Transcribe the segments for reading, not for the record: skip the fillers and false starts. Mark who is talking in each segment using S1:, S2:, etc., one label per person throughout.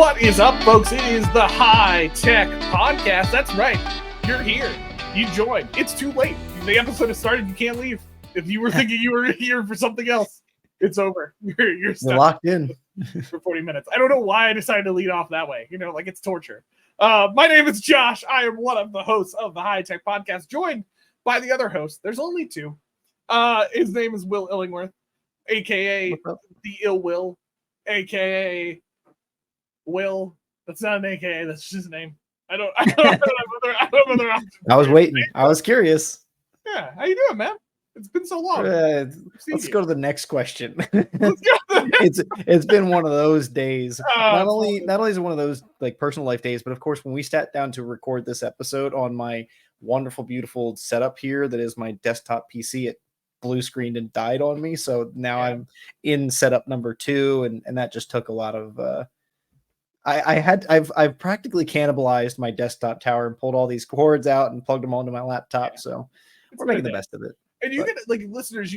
S1: What is up, folks? It is the High Tech Podcast. That's right. You're here. You joined. It's too late. The episode has started. You can't leave. If you were thinking you were here for something else, it's over. You're stuck.
S2: You're locked in
S1: for 40 minutes. I don't know why I decided to lead off that way. You know, like it's torture. My name is Josh. I am one of the hosts of the High Tech Podcast, joined by the other host. There's only two. His name is Will Illingworth, aka the Ill Will, aka Will. That's not an AKA. That's just his name. I don't have other options.
S2: I was waiting. I was curious.
S1: Yeah, how you doing, man? It's been so long.
S2: Let's go to the next question. It's been one of those days. Not only is it one of those like personal life days, but of course when we sat down to record this episode on my wonderful, beautiful setup here, that is my desktop PC, it blue screened and died on me. So now I'm in setup number 2, and that just took a lot of. I've practically cannibalized my desktop tower and pulled all these cords out and plugged them onto my laptop. So we're making the best of it.
S1: And you can, like, listeners,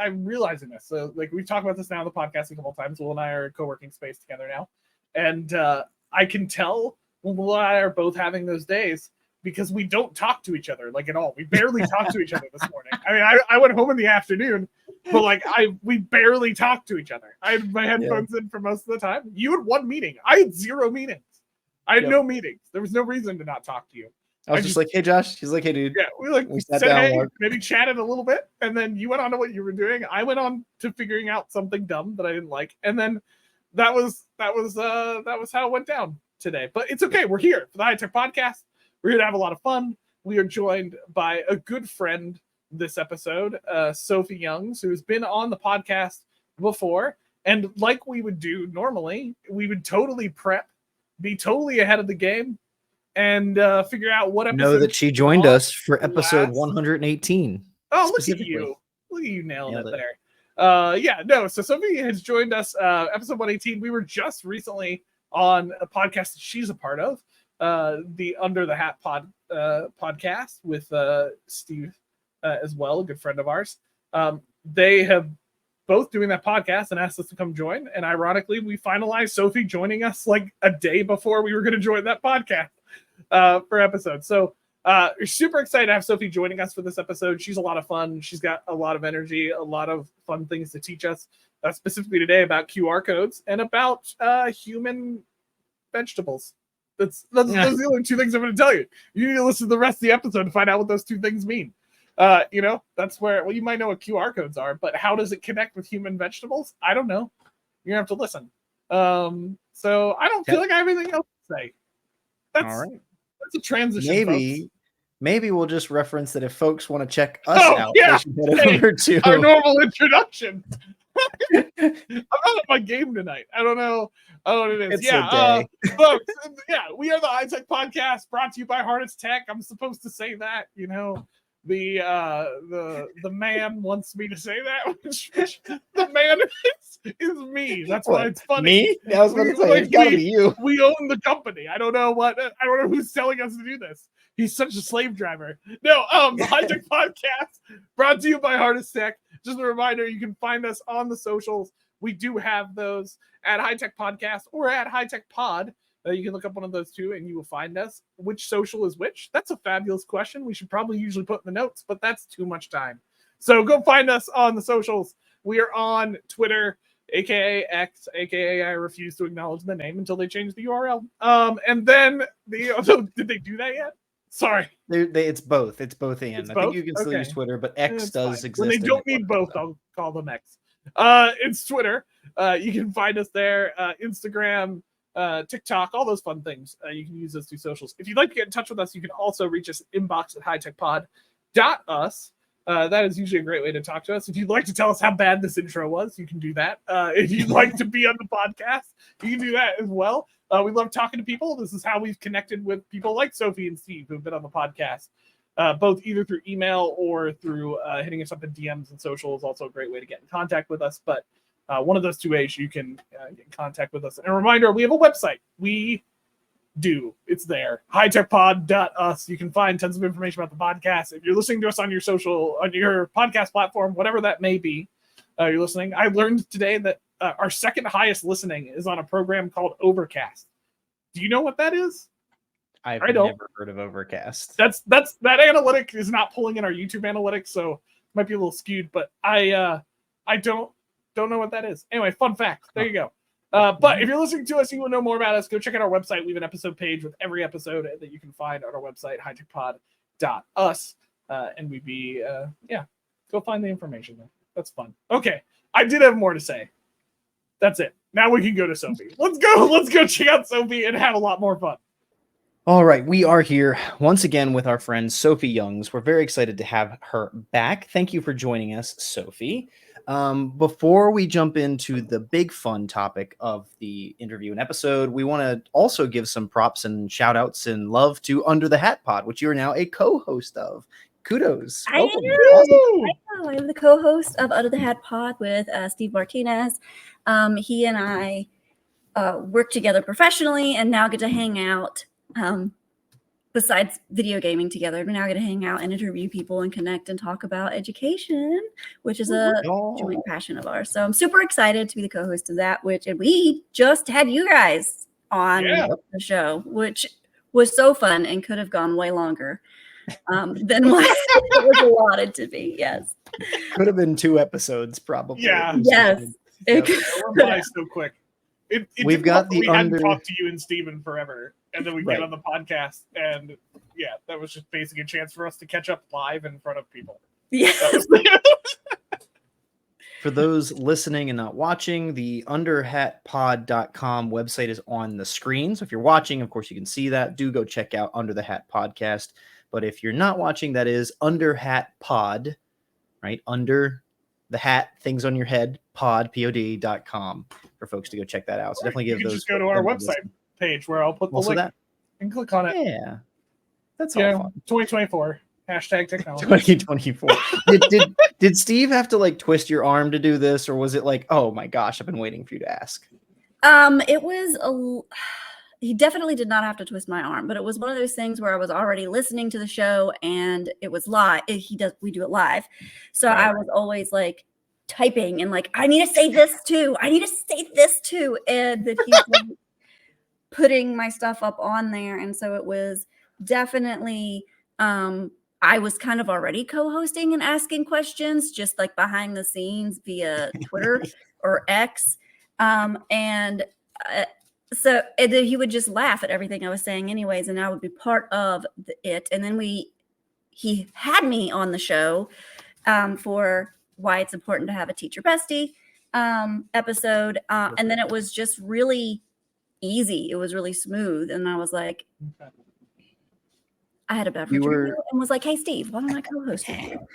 S1: I'm realizing this. So, like, we've talked about this now on the podcast a couple of times. Will and I are in a co-working space together now. And I can tell when Will and I are both having those days because we don't talk to each other, like, at all. We barely talked to each other this morning. I mean, I went home in the afternoon, but, like, we barely talked to each other. I had my headphones in for most of the time. You had one meeting. I had 0 meetings. I had no meetings. There was no reason to not talk to you.
S2: I was just like, hey, Josh. He's like, hey, dude.
S1: Yeah, we sat down, hey, maybe chatted a little bit, and then you went on to what you were doing. I went on to figuring out something dumb that I didn't like, and then that was how it went down today. But it's okay. We're here for the High Tech Podcast. We're here to have a lot of fun. We are joined by a good friend this episode, Sophie Youngs, who has been on the podcast before. And like we would do normally, we would totally prep, be totally ahead of the game, and figure out what episode.
S2: Know that she joined us for episode 118.
S1: Oh, look at you. Look at you nailing it there. So Sophie has joined us episode 118. We were just recently on a podcast that she's a part of, the Under the Hat podcast with Steve as well, a good friend of ours. They have both doing that podcast and asked us to come join. And ironically, we finalized Sophie joining us like a day before we were going to join that podcast for episode. So we're super excited to have Sophie joining us for this episode. She's a lot of fun. She's got a lot of energy, a lot of fun things to teach us, specifically today about QR codes and about human vegetables. Those are the only 2 things I'm going to tell you. You need to listen to the rest of the episode to find out what those 2 things mean. That's where, you might know what QR codes are, but how does it connect with human vegetables? I don't know. You're going to have to listen. So I don't feel like I have anything else to say. All right. That's a transition.
S2: Maybe we'll just reference that if folks want to check us out, they should head over to
S1: our normal introduction. I'm not at my game tonight. I don't know what it is. Folks, we are the High Tech Podcast, brought to you by Hardest Tech. I'm supposed to say that, the man wants me to say that, which the man is me. That's why it's funny.
S2: Me? I was going to say, it's gotta be you.
S1: We own the company. I don't know who's telling us to do this. He's such a slave driver. No, the High Tech Podcast, brought to you by Hardest Tech. Just a reminder, you can find us on the socials. We do have those at High Tech Podcast or at High Tech Pod. You can look up one of those 2 and you will find us. Which social is which? That's a fabulous question. We should probably usually put in the notes, but that's too much time. So go find us on the socials. We are on Twitter, aka X, aka I refuse to acknowledge the name until they change the URL. And then did they do that yet? Sorry.
S2: It's both. It's both and. I think you can still use Twitter, but X does exist.
S1: When they don't need both, I'll call them X. It's Twitter. You can find us there. Instagram, TikTok, all those fun things. You can use those 2 socials. If you'd like to get in touch with us, you can also reach us inbox at hightechpod.us. That is usually a great way to talk to us. If you'd like to tell us how bad this intro was, you can do that. If you'd like to be on the podcast, you can do that as well. We love talking to people. This is how we've connected with people like Sophie and Steve who've been on the podcast, both either through email or through hitting us up in DMs and social is also a great way to get in contact with us. But one of those 2 ways you can get in contact with us. And a reminder, we have a website. It's there. hightechpod.us. You can find tons of information about the podcast. If you're listening to us on your social, on your podcast platform, whatever that may be, you're listening. I learned today that our second highest listening is on a program called Overcast. Do you know what that is?
S2: I've never heard of Overcast.
S1: That analytic is not pulling in our YouTube analytics, so it might be a little skewed. But I don't know what that is. Anyway, fun fact. There you go. But if you're listening to us, you want to know more about us, go check out our website. We have an episode page with every episode that you can find on our website, hightechpod.us. And we'd be, go find the information there. That's fun. Okay. I did have more to say. That's it. Now we can go to Sophie. Let's go check out Sophie and have a lot more fun.
S2: All right, we are here once again with our friend Sophie Youngs. We're very excited to have her back. Thank you for joining us, Sophie. Before we jump into the big fun topic of the interview and episode, we want to also give some props and shout outs and love to Under the Hat Pod, which you are now a co-host of. Kudos.
S3: I am. Awesome. I'm the co-host of Under the Hat Pod with Steve Martinez. He and I work together professionally and now get to hang out. Besides video gaming together, we now get to hang out and interview people and connect and talk about education, which is a joint passion of ours. So I'm super excited to be the co-host of that, and we just had you guys on the show, which was so fun and could have gone way longer than what it was allotted to be. Yes.
S2: Could have been 2 episodes, probably.
S1: Yeah.
S3: Yes.
S1: It went by so quick.
S2: We've got the
S1: we hadn't talked to you and Steven forever, and then we get on the podcast, and that was just basically a chance for us to catch up live in front of people.
S3: Yeah.
S2: For those listening and not watching, the underhatpod.com website is on the screen. So if you're watching, of course, you can see that. Do go check out Under the Hat Podcast. But if you're not watching, that is Under Hat Pod, right? Under the hat, things on your head, pod.com for folks to go check that out. So definitely give those.
S1: Just go to our website page where I'll put the link and click on it.
S2: Yeah, that's all fun.
S1: 2024 #technology.
S2: 2024. Did Steve have to twist your arm to do this, or was it oh my gosh, I've been waiting for you to ask?
S3: It was he definitely did not have to twist my arm, but it was one of those things where I was already listening to the show and it was live. We do it live. So I was always typing and I need to say this too. I need to say this too. And that he's putting my stuff up on there. And so it was definitely, I was kind of already co-hosting and asking questions, just behind the scenes via Twitter or X. So he would just laugh at everything I was saying anyways, and I would be part of it. And then he had me on the show for why it's important to have a teacher bestie episode. And then it was just really easy. It was really smooth. And I was like, I had a beverage and was like, hey, Steve, why don't I co-host with you?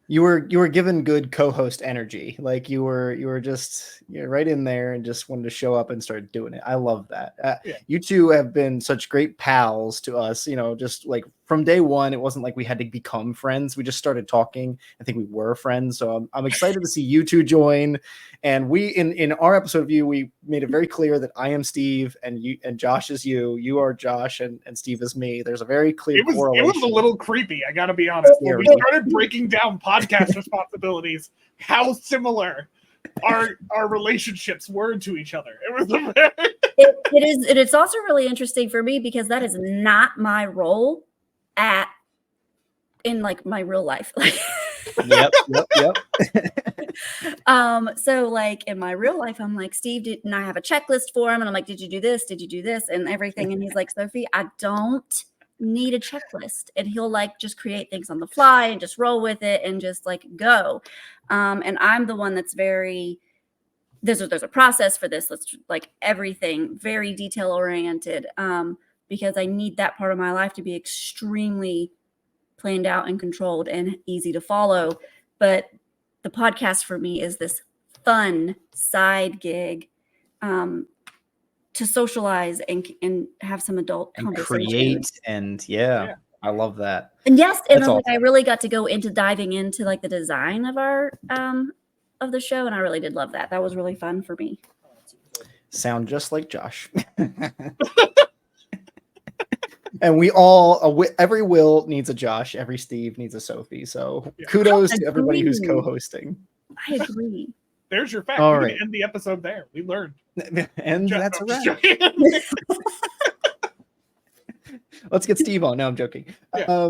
S2: You were given good co-host energy. You were just right in there and just wanted to show up and start doing it. I love that. You two have been such great pals to us. Just from day one, it wasn't like we had to become friends. We just started talking. I think we were friends. So I'm excited to see you two join. And we in our episode of you, we made it very clear that I am Steve and Josh is you. You are Josh and Steve is me. There's a very clear correlation.
S1: It was a little creepy. I got to be honest. When we started breaking down podcast responsibilities, how similar our relationships were to each other. It was
S3: it is. It's also really interesting for me because that is not my role in my real life.
S2: Yep.
S3: So in my real life, I'm like, Steve, didn't I have a checklist for him? And I'm like, did you do this? Did you do this? And everything. And he's like, Sophie, I don't need a checklist. And he'll just create things on the fly and just roll with it and just go. And I'm the one that's very, there's a process for this. Let's everything very detail oriented. Because I need that part of my life to be extremely planned out and controlled and easy to follow. But the podcast for me is this fun side gig to socialize and have some adult conversations.
S2: Create and I love that.
S3: And yes, and I really got to go into diving into the design of our of the show, and I really did love that. That was really fun for me.
S2: Sound just like Josh. And we all, every Will needs a Josh, every Steve needs a Sophie. So kudos to everybody who's co-hosting.
S3: I agree.
S1: There's your fact.
S2: All
S1: we
S2: right.
S1: can end the episode there. We learned.
S2: And that's a wrap. Let's get Steve on. No, I'm joking.
S1: Yeah.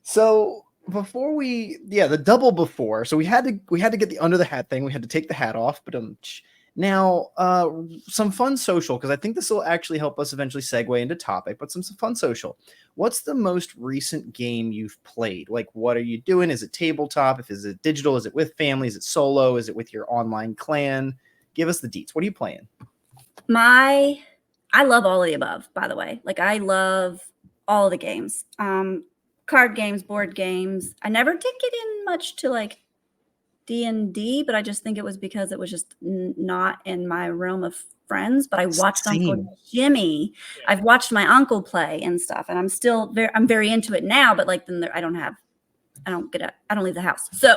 S2: So before the double before, so we had to get the under the hat thing. We had to take the hat off, but now some fun social, because I think this will actually help us eventually segue into topic, but some fun social. What's the most recent game you've played? Like, what are you doing? Is it tabletop? Is it digital? Is it with family? Is it solo? Is it with your online clan? Give us the deets. What are you playing?
S3: I love all of the above, by the way. Like, I love all of the games. Card games, board games. I never did get in much to like D&D, but I just think it was because it was just not in my realm of friends. But I watched Uncle Jimmy. Yeah. I've watched my uncle play and stuff, and I'm very into it now. But like, then I don't leave the house. So,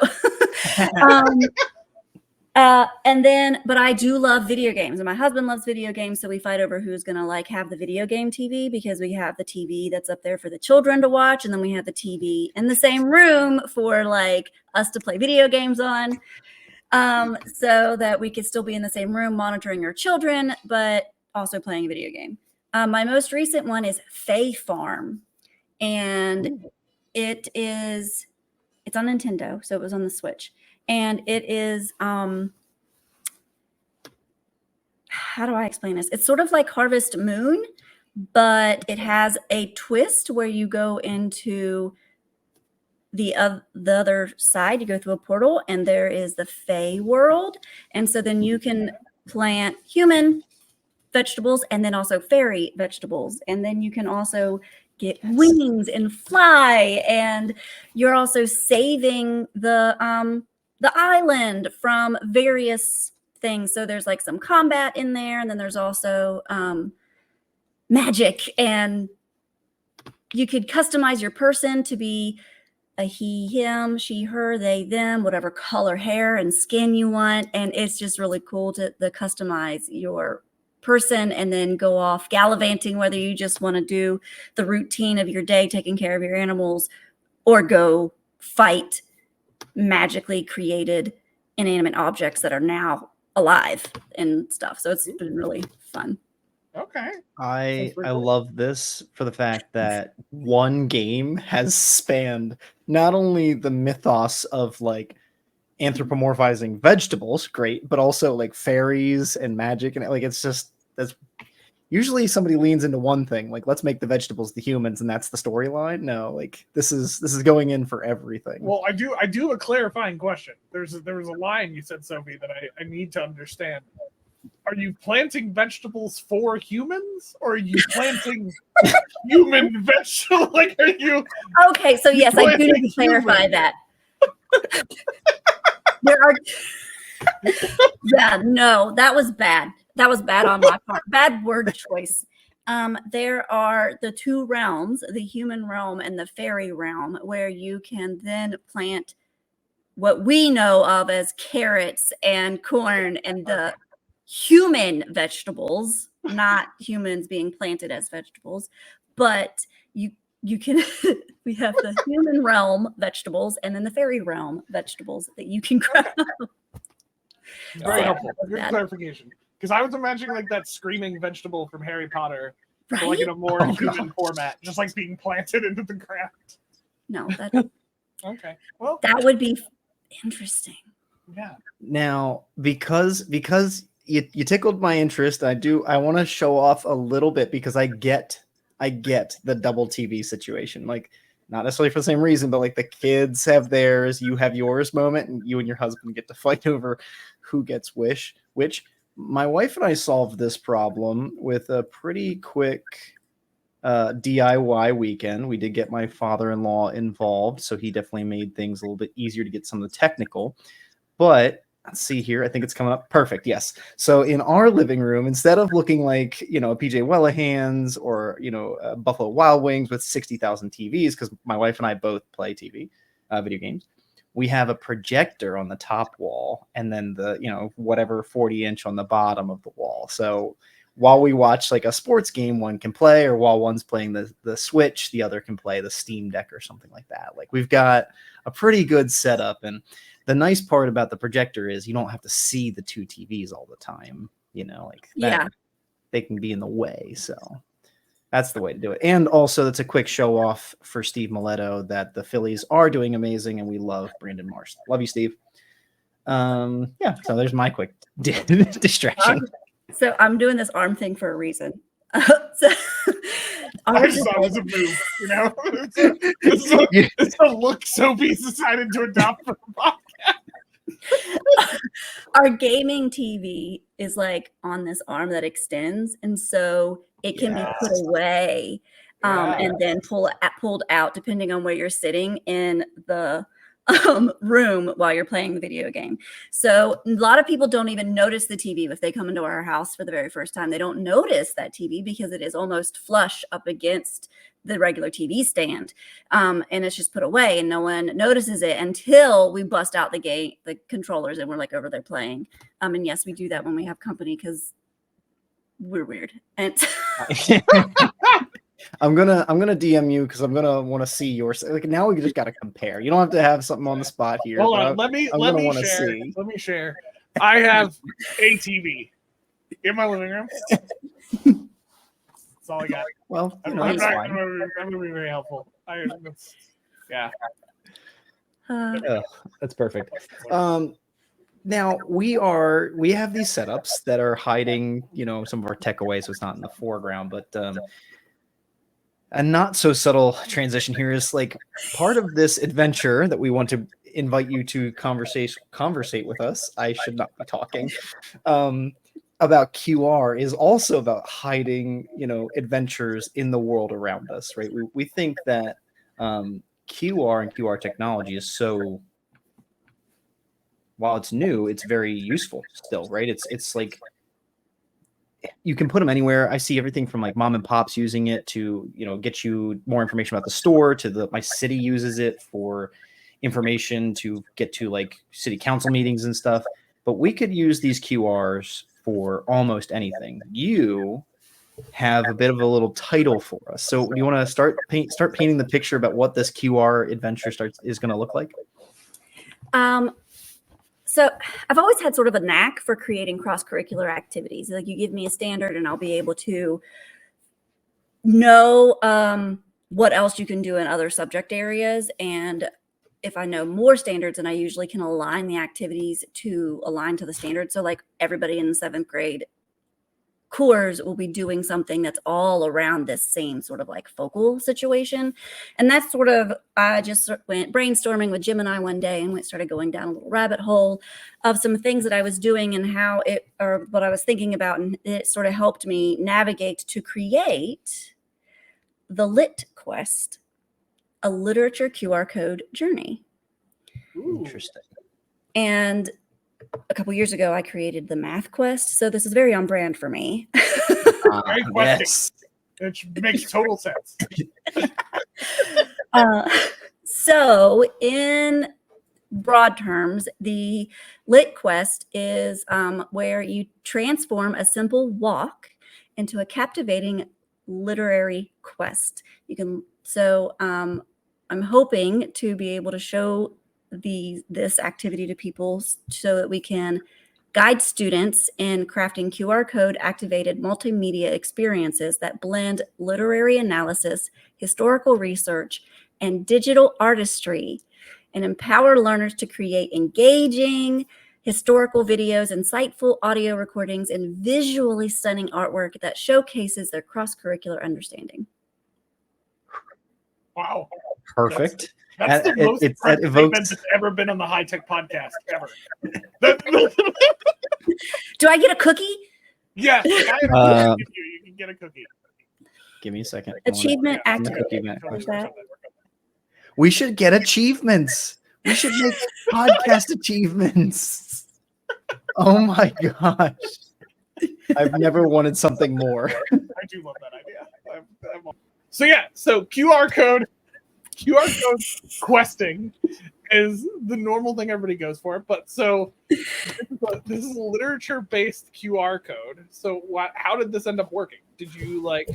S3: but I do love video games, and my husband loves video games. So we fight over who's going to like have the video game TV, because we have the TV that's up there for the children to watch. And then we have the TV in the same room for like us to play video games on, so that we could still be in the same room monitoring our children, but also playing a video game. My most recent one is Fae Farm, and it's on Nintendo. So it was on the Switch. And it is, how do I explain this? It's sort of like Harvest Moon, but it has a twist where you go into the other side. You go through a portal, and there is the Fae world. And so then you can plant human vegetables and then also fairy vegetables. And then you can also get wings and fly. And you're also saving the island from various things. So there's like some combat in there, and then there's also magic, and you could customize your person to be a he, him, she, her, they, them, whatever color hair and skin you want. And it's just really cool to customize your person and then go off gallivanting, whether you just want to do the routine of your day, taking care of your animals, or go fight magically created inanimate objects that are now alive and stuff. So it's been really fun.
S1: Okay.
S2: I love this for the fact that one game has spanned not only the mythos of like anthropomorphizing vegetables, great, but also like fairies and magic, and like that's usually somebody leans into one thing, like let's make the vegetables the humans, and that's the storyline. No, like this is going in for everything.
S1: Well, I do a clarifying question. There was a line you said, Sophie, that I need to understand. Are you planting vegetables for humans, or are you planting human vegetables? Like, are you?
S3: Okay, so yes, I do need to clarify that. There are. Yeah, no, that was bad. That was bad on my part. Bad word choice. There are the two realms, the human realm and the fairy realm, where you can then plant what we know of as carrots and corn and the human vegetables, not humans being planted as vegetables, but you can we have the human realm vegetables and then the fairy realm vegetables that you can grow.
S1: Very helpful. Good clarification. Because I was imagining like that screaming vegetable from Harry Potter, right? But like in a more human format, just like being planted into the ground.
S3: No, that
S1: okay. Well,
S3: that would be interesting.
S1: Yeah.
S2: Now, because you tickled my interest, I want to show off a little bit, because I get the double TV situation. Like, not necessarily for the same reason, but like the kids have theirs, you have yours moment, and you and your husband get to fight over who gets which. My wife and I solved this problem with a pretty quick DIY weekend. We did get my father-in-law involved, so he definitely made things a little bit easier to get some of the technical. But let's see here. I think it's coming up. Perfect. Yes. So in our living room, instead of looking like, a PJ Wellahans or, Buffalo Wild Wings with 60,000 TVs, because my wife and I both play video games, we have a projector on the top wall and then the, whatever 40-inch on the bottom of the wall. So while we watch like a sports game, one can play, or while one's playing the Switch, the other can play the Steam Deck or something like that. Like we've got a pretty good setup. And the nice part about the projector is you don't have to see the two TVs all the time, like that, they can be in the way. So that's the way to do it. And also that's a quick show off for Steve Miletto that the Phillies are doing amazing and we love Brandon Marsh. Love you, Steve. So there's my quick distraction.
S3: So I'm doing this arm thing for a reason.
S1: I just thought it was a move, It's a look Sophie's decided to adopt for the podcast.
S3: Our gaming TV is like on this arm that extends, and so it can be put away and then pulled out depending on where you're sitting in the room while you're playing the video game. So a lot of people don't even notice the TV if they come into our house for the very first time. They don't notice that TV because it is almost flush up against the regular TV stand, and it's just put away, and no one notices it until we bust out the controllers, and we're like over there playing. And yes, we do that when we have company because we're weird. And
S2: I'm gonna DM you because I'm gonna want to see yours. Like now we just gotta compare. You don't have to have something on the spot here.
S1: Hold on, let me share. I have a TV in my living room. That's all I got.
S2: Well,
S1: I'm gonna be very helpful.
S2: That's perfect. Now we have these setups that are hiding, some of our tech away, so it's not in the foreground, but a not so subtle transition here is like part of this adventure that we want to invite you to conversate with us. I should not be talking about QR is also about hiding, adventures in the world around us, right? We think that QR and QR technology is so, while it's new, it's very useful still, right? It's like you can put them anywhere. I see everything from like mom and pops using it to, get you more information about the store to my city uses it for information to get to like city council meetings and stuff. But we could use these QRs for almost anything. You have a bit of a little title for us. So do you want to start painting the picture about what this QR adventure is going to look like?
S3: So I've always had sort of a knack for creating cross-curricular activities. Like you give me a standard and I'll be able to know what else you can do in other subject areas. And if I know more standards, and I usually can align the activities to align to the standard. So like everybody in the 7th grade course will be doing something that's all around this same sort of like focal situation. And that's sort of, I just went brainstorming with Jim and I one day and started going down a little rabbit hole of some things that I was doing and what I was thinking about. And it sort of helped me navigate to create the Lit Quest, a literature QR code journey.
S2: Ooh. Interesting.
S3: And a couple years ago, I created the Math Quest. So this is very on brand for me.
S1: Yes. It makes total sense.
S3: So in broad terms, the Lit Quest is where you transform a simple walk into a captivating literary quest. I'm hoping to be able to show this activity to people so that we can guide students in crafting QR code activated multimedia experiences that blend literary analysis, historical research, and digital artistry, and empower learners to create engaging historical videos, insightful audio recordings, and visually stunning artwork that showcases their cross-curricular understanding.
S1: Wow.
S2: Perfect.
S1: That's the most statement that's ever been on the High Tech Podcast ever.
S3: Do I get a cookie?
S1: Yeah, you can get a cookie.
S2: Give me a second.
S3: Achievement activated.
S2: We should get achievements. We should make podcast achievements. Oh my gosh. I've never wanted something more.
S1: I do love that idea. So QR code questing is the normal thing everybody goes for. But so this is a literature-based QR code. So how did this end up working? Did you like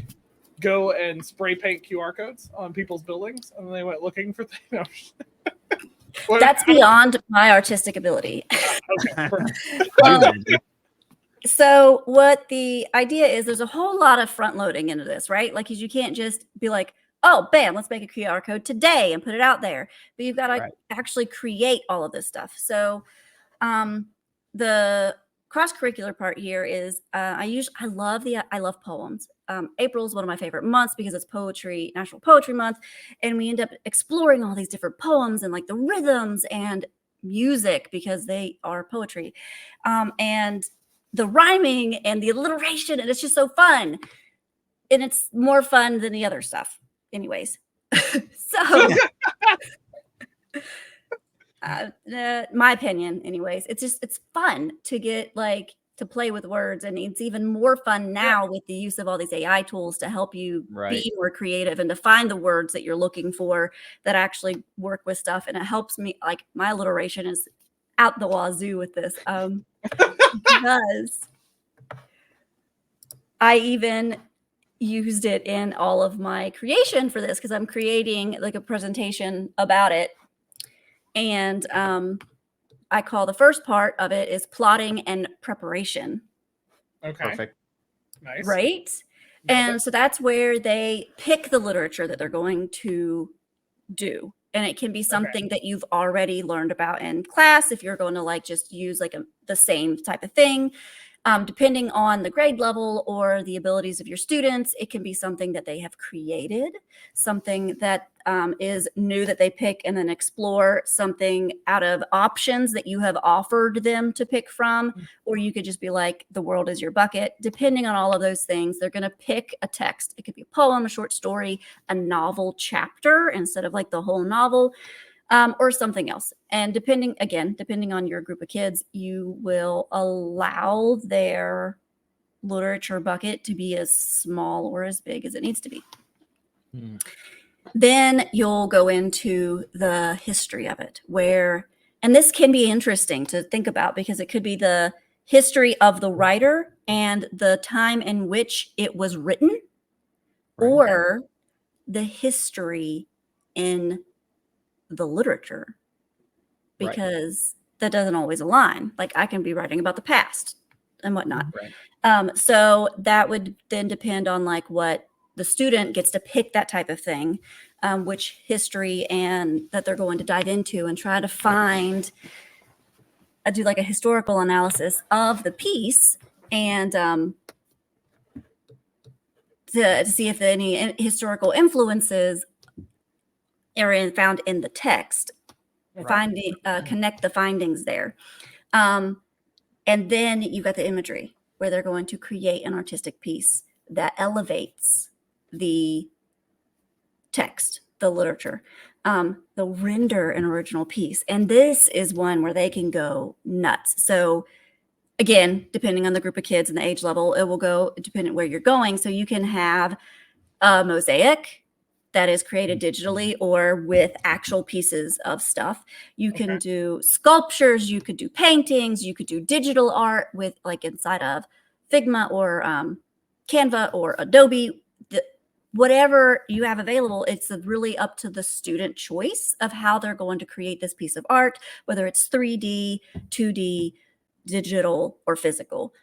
S1: go and spray paint QR codes on people's buildings, and then they went looking for things?
S3: That's beyond my artistic ability. So what the idea is, there's a whole lot of front loading into this, right? Like, you can't just be like, oh, bam, let's make a QR code today and put it out there. But you've got to actually create all of this stuff. So the cross-curricular part here is I love poems. April is one of my favorite months because it's National Poetry Month, and we end up exploring all these different poems and like the rhythms and music because they are poetry, and the rhyming and the alliteration, and it's just so fun, and it's more fun than the other stuff, anyways. So. My opinion, anyways, it's fun to get to play with words, and it's even more fun now with the use of all these AI tools to help you be more creative and to find the words that you're looking for that actually work with stuff. And it helps me, like, my alliteration is out the wazoo with this, because I even used it in all of my creation for this, because I'm creating like a presentation about it. And I call the first part of it is plotting and preparation.
S1: Okay.
S2: Perfect.
S1: Nice.
S3: Right? And so that's where they pick the literature that they're going to do. And it can be something that you've already learned about in class, if you're going to like just use like the same type of thing. Depending on the grade level or the abilities of your students, it can be something that they have created, something that is new that they pick and then explore, something out of options that you have offered them to pick from, or you could just be like, the world is your bucket. Depending on all of those things, they're going to pick a text. It could be a poem, a short story, a novel chapter instead of like the whole novel. Or something else. And depending on your group of kids, you will allow their literature bucket to be as small or as big as it needs to be. Then you'll go into the history of it, and this can be interesting to think about because it could be the history of the writer and the time in which it was written, or the history in the literature, because that doesn't always align. Like, I can be writing about the past and whatnot. So that would then depend on like what the student gets to pick, that type of thing, which history and that they're going to dive into and try to find, do like a historical analysis of the piece, and to see if any historical influences are found in the text. Connect the findings there. And then you've got the imagery, where they're going to create an artistic piece that elevates the text, the literature. They'll render an original piece. And this is one where they can go nuts. So again, depending on the group of kids and the age level, it will go depending where you're going. So you can have a mosaic that is created digitally or with actual pieces of stuff. You can do sculptures, you could do paintings, you could do digital art with like inside of Figma or Canva or Adobe. Whatever you have available, it's really up to the student choice of how they're going to create this piece of art, whether it's 3D, 2D, digital, or physical.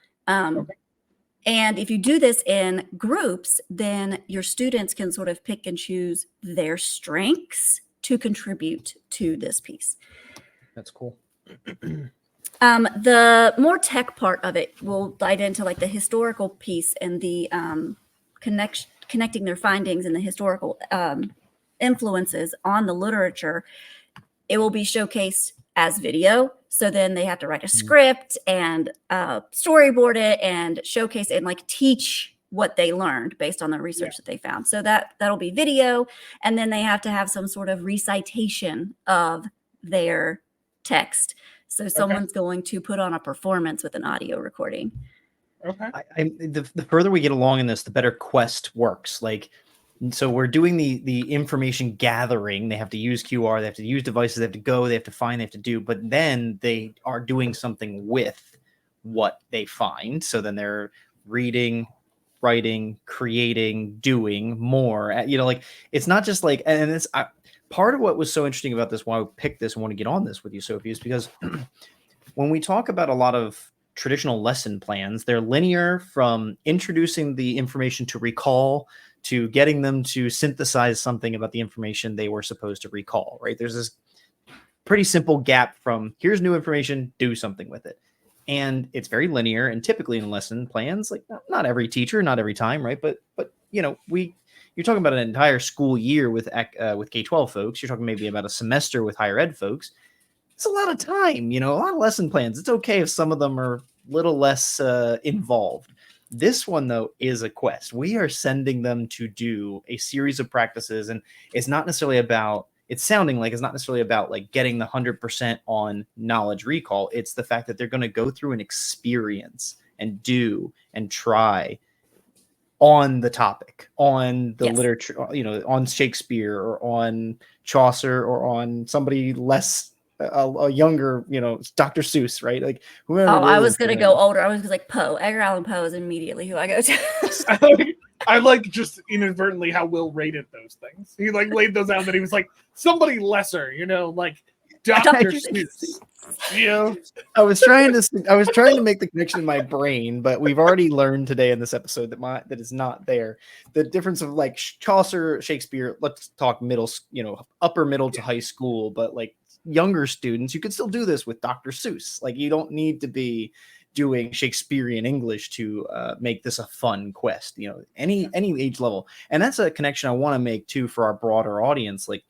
S3: And if you do this in groups, then your students can sort of pick and choose their strengths to contribute to this piece.
S2: That's cool.
S3: The more tech part of it will dive into like the historical piece and the connecting their findings and the historical influences on the literature. It will be showcased as video. So then they have to write a script and storyboard it and showcase it and like teach what they learned based on the research that they found. So that'll be video. And then they have to have some sort of recitation of their text. So someone's going to put on a performance with an audio recording.
S2: The further we get along in this, the better Quest works. Like, so we're doing the information gathering. They have to use QR, they have to use devices, they have to go, they have to find, they have to do, but then they are doing something with what they find. So then they're reading, writing, creating, doing more. Like it's not just like, and it's part of what was so interesting about this, why I picked this and want to get on this with you, Sophie, is because when we talk about a lot of traditional lesson plans, they're linear from introducing the information to recall to getting them to synthesize something about the information they were supposed to recall, right? There's this pretty simple gap from here's new information, do something with it. And it's very linear, and typically in lesson plans, like not every teacher, not every time, right? But you're talking about an entire school year with K-12 folks. You're talking maybe about a semester with higher ed folks. It's a lot of time, a lot of lesson plans. It's okay if some of them are a little less involved. This one, though, is a quest. We are sending them to do a series of practices, and it's not necessarily about, it's sounding like it's not necessarily about like getting the 100% on knowledge recall. It's the fact that they're going to go through an experience and do and try on the topic, on the literature, on Shakespeare or on Chaucer or on somebody less a younger, Dr. Seuss, right? Like whoever.
S3: Oh, I was going to go older. I was like Poe. Edgar Allan Poe is immediately who I go
S1: to. I like just inadvertently how Will rated those things. He like laid those out that he was like somebody lesser, like Dr. Seuss.
S2: I was trying to make the connection in my brain, but we've already learned today in this episode that is not there. The difference of like Chaucer, Shakespeare. Let's talk middle, upper middle to high school, but like younger students, you could still do this with Dr. Seuss. Like you don't need to be doing Shakespearean English to make this a fun quest, any age level. And that's a connection I want to make too for our broader audience. Like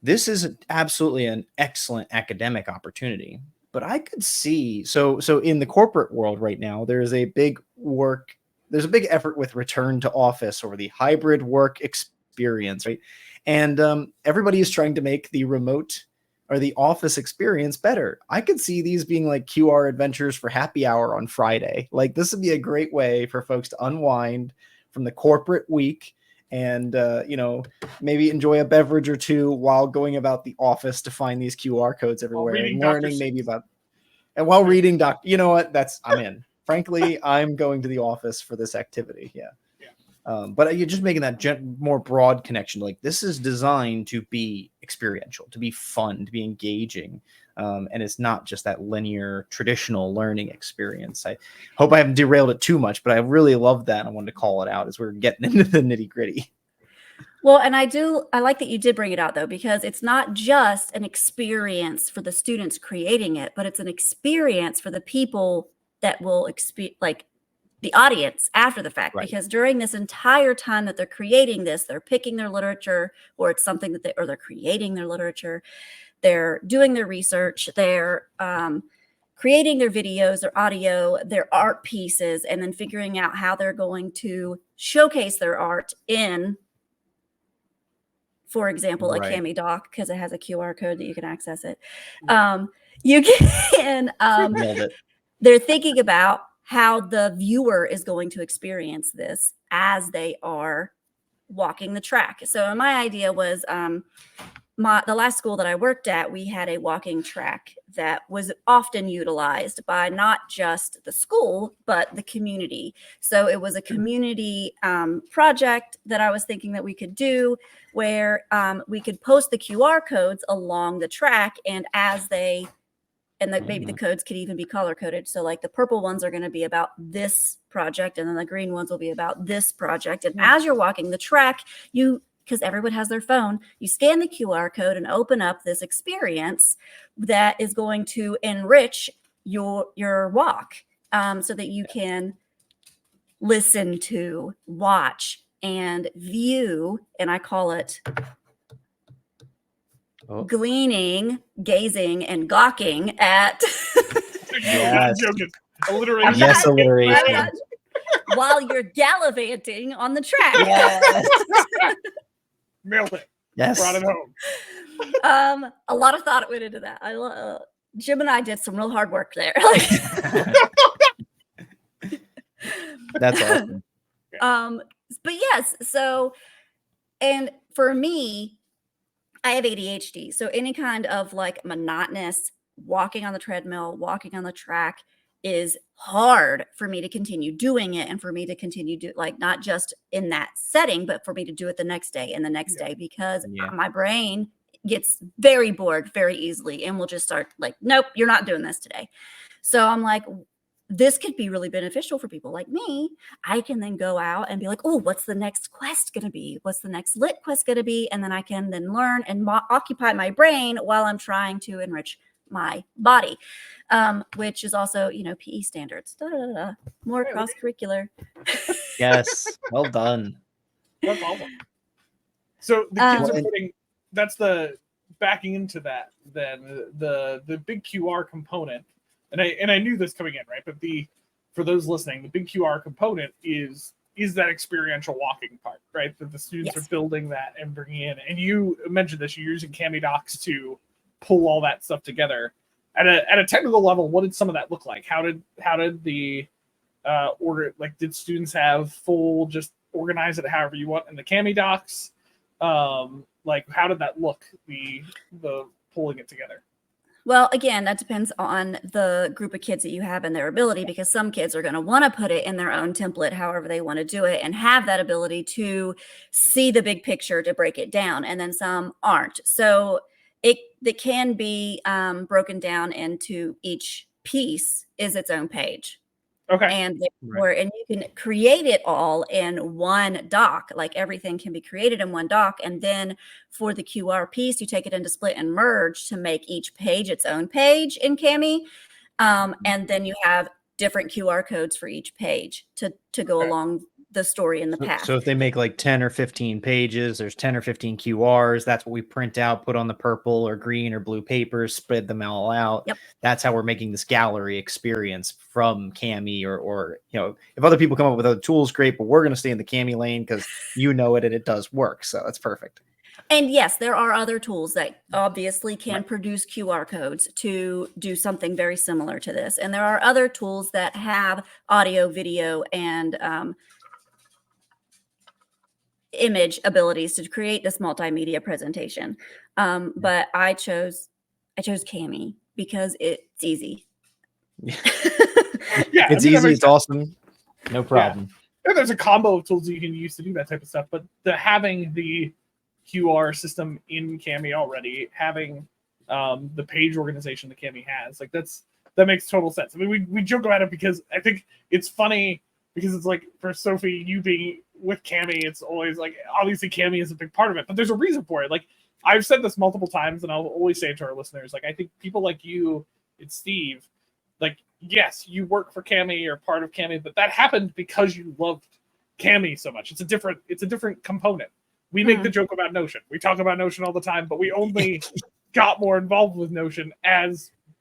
S2: this is absolutely an excellent academic opportunity, but I could see, so in the corporate world right now, there's a big effort with return to office or the hybrid work experience, right? And everybody is trying to make the remote or the office experience better. I could see these being like QR adventures for happy hour on Friday. Like this would be a great way for folks to unwind from the corporate week and, maybe enjoy a beverage or two while going about the office to find these QR codes everywhere and learning maybe about, and while reading I'm in. Frankly, I'm going to the office for this activity. Yeah. But you're just making that more broad connection. Like this is designed to be experiential, to be fun, to be engaging. And it's not just that linear traditional learning experience. I hope I haven't derailed it too much, but I really love that. I wanted to call it out as we're getting into the nitty gritty.
S3: Well, and I like that you did bring it out though, because it's not just an experience for the students creating it, but it's an experience for the people that will the audience after the fact, right? Because during this entire time that they're creating this, they're picking their literature, or it's something that they're creating their literature, they're doing their research, they're creating their videos, their audio, their art pieces, and then figuring out how they're going to showcase their art in, for example, a Cami doc, because it has a QR code that you can access it. You can, they're thinking about how the viewer is going to experience this as they are walking the track. So my idea was the last school that I worked at, we had a walking track that was often utilized by not just the school, but the community. So it was a community project that I was thinking that we could do where we could post the QR codes along the track, and maybe the codes could even be color coded. So like the purple ones are going to be about this project, and then the green ones will be about this project. And as you're walking the track, because everyone has their phone, you scan the QR code and open up this experience that is going to enrich your walk, so that you can listen to, watch, and view. And I call it gleaning, gazing, and gawking at.
S2: Yes.
S1: Alliteration.
S2: Yes, alliteration.
S3: While you're gallivanting on the track.
S2: Yes.
S1: Nailed it.
S2: Yes.
S1: Brought it home.
S3: A lot of thought went into that. Jim and I did some real hard work there.
S2: That's awesome.
S3: But yes, so And for me, I have ADHD. So any kind of like monotonous walking on the treadmill, walking on the track is hard for me to continue doing it, and for me to continue to like not just in that setting, but for me to do it the next day and the next day, because my brain gets very bored very easily and will just start like, nope, you're not doing this today. So I'm like, this could be really beneficial for people like me. I can then go out and be like, oh, what's the next quest going to be? What's the next lit quest going to be? And then I can then learn and occupy my brain while I'm trying to enrich my body, which is also, PE standards, more cross-curricular.
S2: Yes. Well done.
S1: That's awesome. So the kids are putting, that's the backing into that, then the big QR component. And I knew this coming in, right? But for those listening, the big QR component is that experiential walking part, right? That the students are building that and bringing in. And you mentioned this, you're using Canva docs to pull all that stuff together. At a technical level, what did some of that look like? How did the order, like, did students have full just organize it however you want in the Canva docs? Like, how did that look? The pulling it together.
S3: Well, again, that depends on the group of kids that you have and their ability, because some kids are going to want to put it in their own template, however they want to do it, and have that ability to see the big picture to break it down. And then some aren't. So it can be broken down into each piece is its own page.
S1: Okay.
S3: And and you can create it all in one doc. Like everything can be created in one doc. And then for the QR piece, you take it into split and merge to make each page its own page in Cami. And then you have different QR codes for each page to go along the story in the path.
S2: So if they make like 10 or 15 pages, there's 10 or 15 QRs. That's what we print out, put on the purple or green or blue papers, spread them all out.
S3: Yep.
S2: That's how we're making this gallery experience from Cami, or if other people come up with other tools, great, but we're going to stay in the Cami lane because it and it does work. So that's perfect.
S3: And yes, there are other tools that obviously can produce QR codes to do something very similar to this. And there are other tools that have audio, video, and image abilities to create this multimedia presentation. But I chose Cami because it's easy.
S2: It's easy. It's awesome. No problem.
S1: Yeah. There's a combo of tools you can use to do that type of stuff, but having the QR system in Cami already, having the page organization that Cami has, like that makes total sense. I mean, we joke about it because I think it's funny because it's like, for Sophie, you being with Cami, it's always like, obviously Cami is a big part of it, but there's a reason for it. Like, I've said this multiple times, and I'll always say it to our listeners, like, I think people like you and Steve, like, yes, you work for Cami or part of Cami, but that happened because you loved Cami so much. It's a different component. We make the joke about Notion. We talk about Notion all the time, but we only got more involved with Notion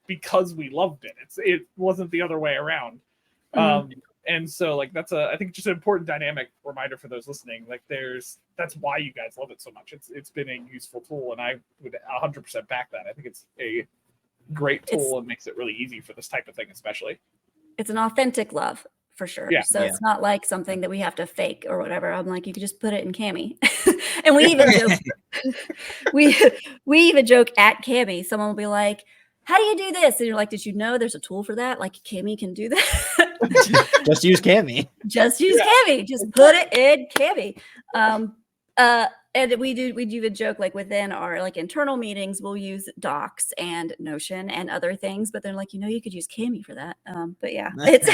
S1: because we loved it. It wasn't the other way around. And so, like, that's I think just an important dynamic reminder for those listening. Like, that's why you guys love it so much. It's been a useful tool, and I would 100% back that. I think it's a great tool and makes it really easy for this type of thing, especially.
S3: It's an authentic love for sure. Yeah. So it's not like something that we have to fake or whatever. I'm like, you could just put it in Cami. And we even joke, we even joke at Cami. Someone will be like, how do you do this? And you're like, did you know there's a tool for that? Like, Cami can do that.
S2: Just use Cami.
S3: Just use Cami. Just put it in Cami. And we do even joke, like, within our like internal meetings, we'll use Docs and Notion and other things, but they're like, you could use Cami for that. But yeah, it's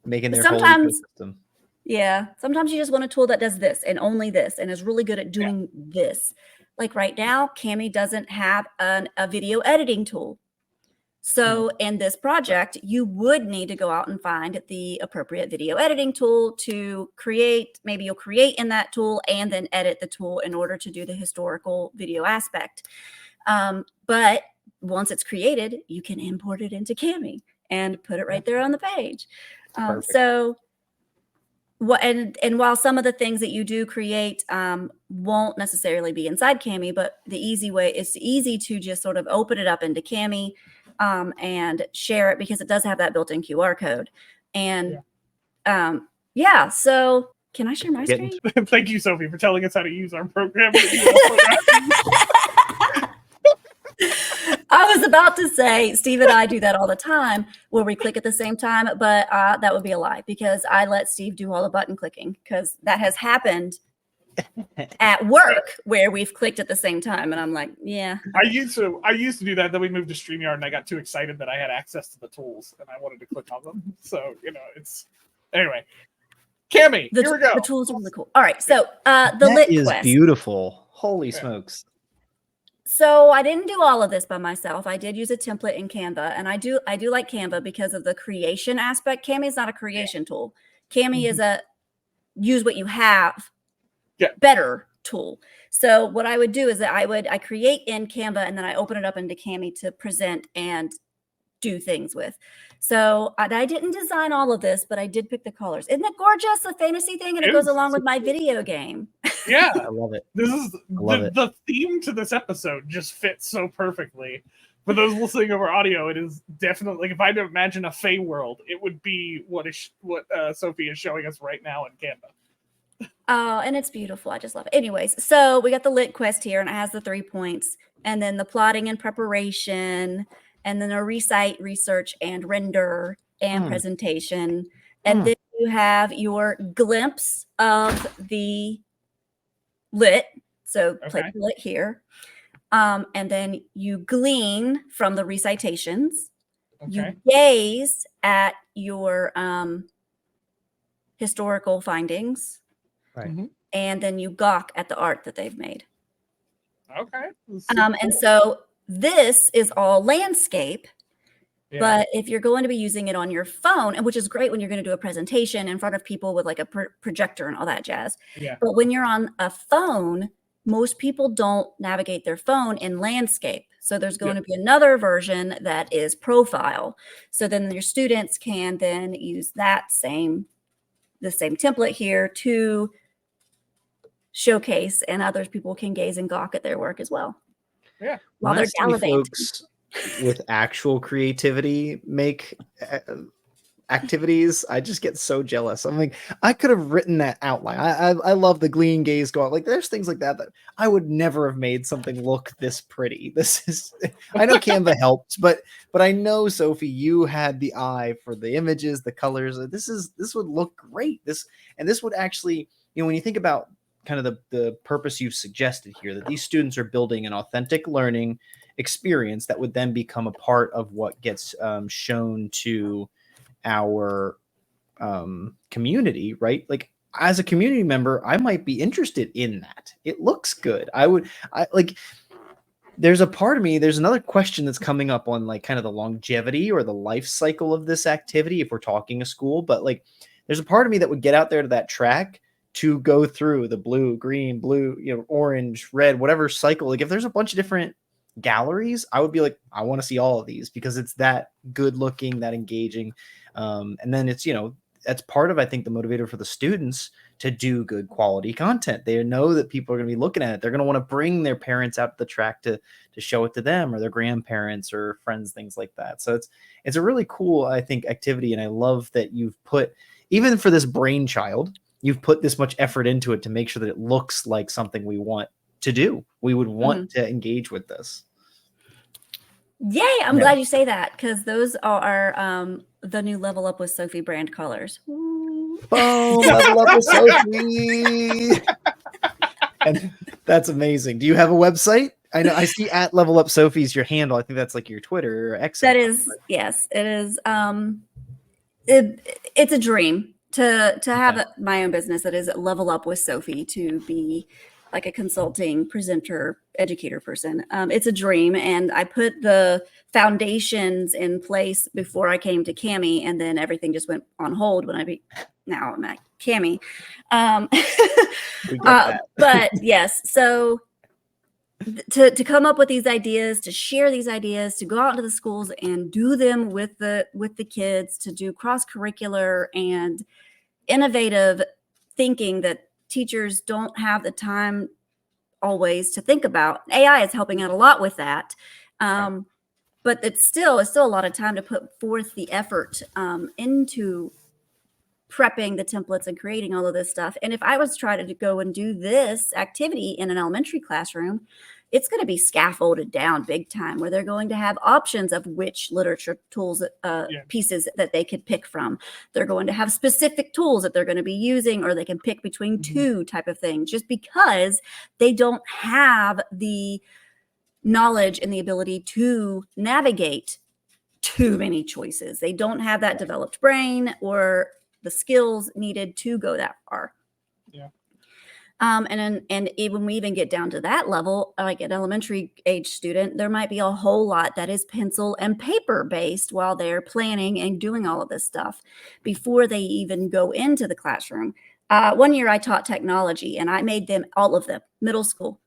S2: making their
S3: sometimes
S2: whole ecosystem.
S3: Yeah, sometimes you just want a tool that does this and only this and is really good at doing this. Like right now, Cami doesn't have a video editing tool. So in this project, you would need to go out and find the appropriate video editing tool to create. Maybe you'll create in that tool and then edit the tool in order to do the historical video aspect. But once it's created, you can import it into Cami and put it right there on the page. So while some of the things that you do create won't necessarily be inside Cami, but the easy way is easy to just sort of open it up into Cami and share it, because it does have that built-in QR code. And so Can I share my screen?
S1: Thank you, Sophie, for telling us how to use our program.
S3: I was about to say, Steve and I do that all the time where we click at the same time, but that would be a lie because I let Steve do all the button clicking because that has happened at work where we've clicked at the same time. And I'm like, yeah.
S1: I used to do that. Then we moved to StreamYard and I got too excited that I had access to the tools and I wanted to click on them. So, it's anyway. Cami, here we go.
S3: The tools are really cool. All right. So the
S2: that
S3: lit
S2: is
S3: quest.
S2: Beautiful. Holy smokes.
S3: So I didn't do all of this by myself. I did use a template in Canva, and I do like Canva because of the creation aspect. Cami is not a creation tool. Cami is a use what you have better tool. So what I would do is that I create in Canva and then I open it up into Cami to present and do things with. So I didn't design all of this, but I did pick the colors. Isn't it gorgeous? The fantasy thing, and it goes along with my video game.
S1: Yeah,
S2: I love it.
S1: This is the theme to this episode just fits so perfectly. For those listening over audio, it is definitely, like, if I had to imagine a Fey world, it would be what Sophie is showing us right now in Canva.
S3: Oh, and it's beautiful. I just love it. Anyways, so we got the lit quest here, and it has the 3 points, and then the plotting and preparation, and then a recite, research, and render, and presentation. And then you have your glimpse of the lit. So click lit here. And then you glean from the recitations. You gaze at your historical findings.
S2: Right.
S3: And then you gawk at the art that they've made.
S1: Okay.
S3: And so this is all landscape, but if you're going to be using it on your phone, and which is great when you're going to do a presentation in front of people with like a projector and all that jazz.
S1: Yeah.
S3: But when you're on a phone, most people don't navigate their phone in landscape. So there's going to be another version that is profile. So then your students can then use the same template here to showcase, and other people can gaze and gawk at their work as well.
S1: Yeah.
S3: While they're gallivanting.
S2: Folks with actual creativity make activities, I just get so jealous. I'm like, I could have written that outline. I love the glean, gaze, go out. Like, there's things like that I would never have made something look this pretty. This is, I know Canva helped, but I know, Sophie, you had the eye for the images, the colors. This would look great. This would actually, when you think about kind of the purpose you've suggested here, that these students are building an authentic learning experience that would then become a part of what gets shown to our community, right? Like, as a community member, I might be interested in that. It looks good. There's a part of me, there's another question that's coming up on like kind of the longevity or the life cycle of this activity if we're talking a school, but like there's a part of me that would get out there to that track to go through the blue, green, blue, orange, red, whatever cycle. Like, if there's a bunch of different galleries, I would be like, I want to see all of these because it's that good looking, that engaging. And then it's, that's part of, I think, the motivator for the students to do good quality content. They know that people are going to be looking at it. They're going to want to bring their parents out to the track to show it to them, or their grandparents or friends, things like that. So it's a really cool, I think, activity. And I love that you've put, even for this brainchild, you've put this much effort into it to make sure that it looks like something we want to do. We would want to engage with this.
S3: Yay! I'm glad you say that, because those are the new Level Up with Sophie brand colors.
S2: Boom! Level Up with Sophie. And that's amazing. Do you have a website? I know I see at Level Up Sophie's your handle. I think that's like your Twitter or X.
S3: That is, yes, it is. It's a dream to have my own business that is Level Up with Sophie, to be like a consulting presenter, educator person. It's a dream. And I put the foundations in place before I came to Cami, and then everything just went on hold when now I'm at Cami. But yes, so to come up with these ideas, to share these ideas, to go out into the schools and do them with the kids, to do cross-curricular and innovative thinking that teachers don't have the time always to think about. AI is helping out a lot with that. But it's still a lot of time to put forth the effort into prepping the templates and creating all of this stuff. And if I was trying to go and do this activity in an elementary classroom, it's going to be scaffolded down big time, where they're going to have options of which literature tools, pieces that they could pick from. They're going to have specific tools that they're going to be using, or they can pick between two type of things, just because they don't have the knowledge and the ability to navigate too many choices. They don't have that developed brain or the skills needed to go that far.
S1: Yeah.
S3: And when we even get down to that level, like an elementary age student, there might be a whole lot that is pencil and paper based while they're planning and doing all of this stuff before they even go into the classroom. One year I taught technology, and I made them, all of them, middle school,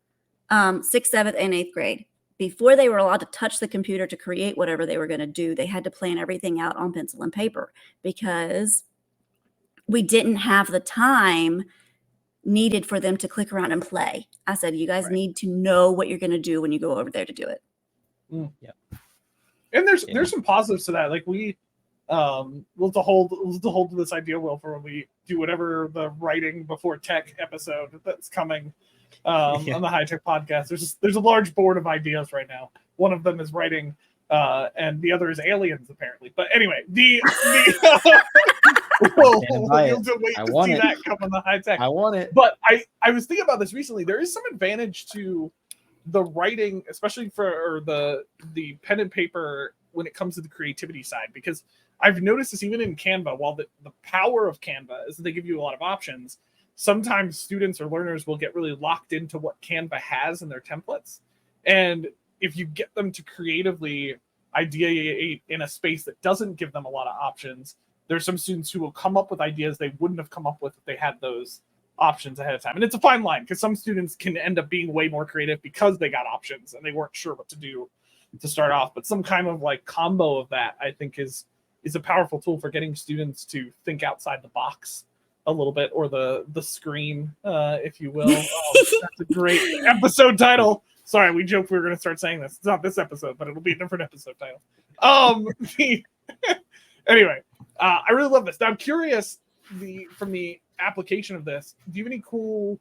S3: 6th, 7th, and 8th grade. Before they were allowed to touch the computer to create whatever they were going to do, they had to plan everything out on pencil and paper, because we didn't have the time needed for them to click around and play. I said, you guys need to know what you're going to do when you go over there to do it.
S1: Yeah. And there's some positives to that. Like we'll have to hold to this idea, Will, for when we do whatever the writing before tech episode that's coming on the High Tech podcast. There's a large board of ideas right now. One of them is writing, and the other is aliens, apparently. But anyway, we'll wait to see that come on the High Tech.
S2: I want it.
S1: But I was thinking about this recently. There is some advantage to the writing, especially for the pen and paper when it comes to the creativity side, because I've noticed this even in Canva. While the power of Canva is that they give you a lot of options, sometimes students or learners will get really locked into what Canva has in their templates. And if you get them to creatively ideate in a space that doesn't give them a lot of options, there's some students who will come up with ideas they wouldn't have come up with if they had those options ahead of time. And it's a fine line, because some students can end up being way more creative because they got options and they weren't sure what to do to start off. But some kind of like combo of that, I think, is a powerful tool for getting students to think outside the box a little bit, or the screen, if you will. That's a great episode title. Sorry, we joked we were going to start saying this. It's not this episode, but it'll be a different episode title. Anyway, I really love this. Now, I'm curious, from the application of this, do you have any cool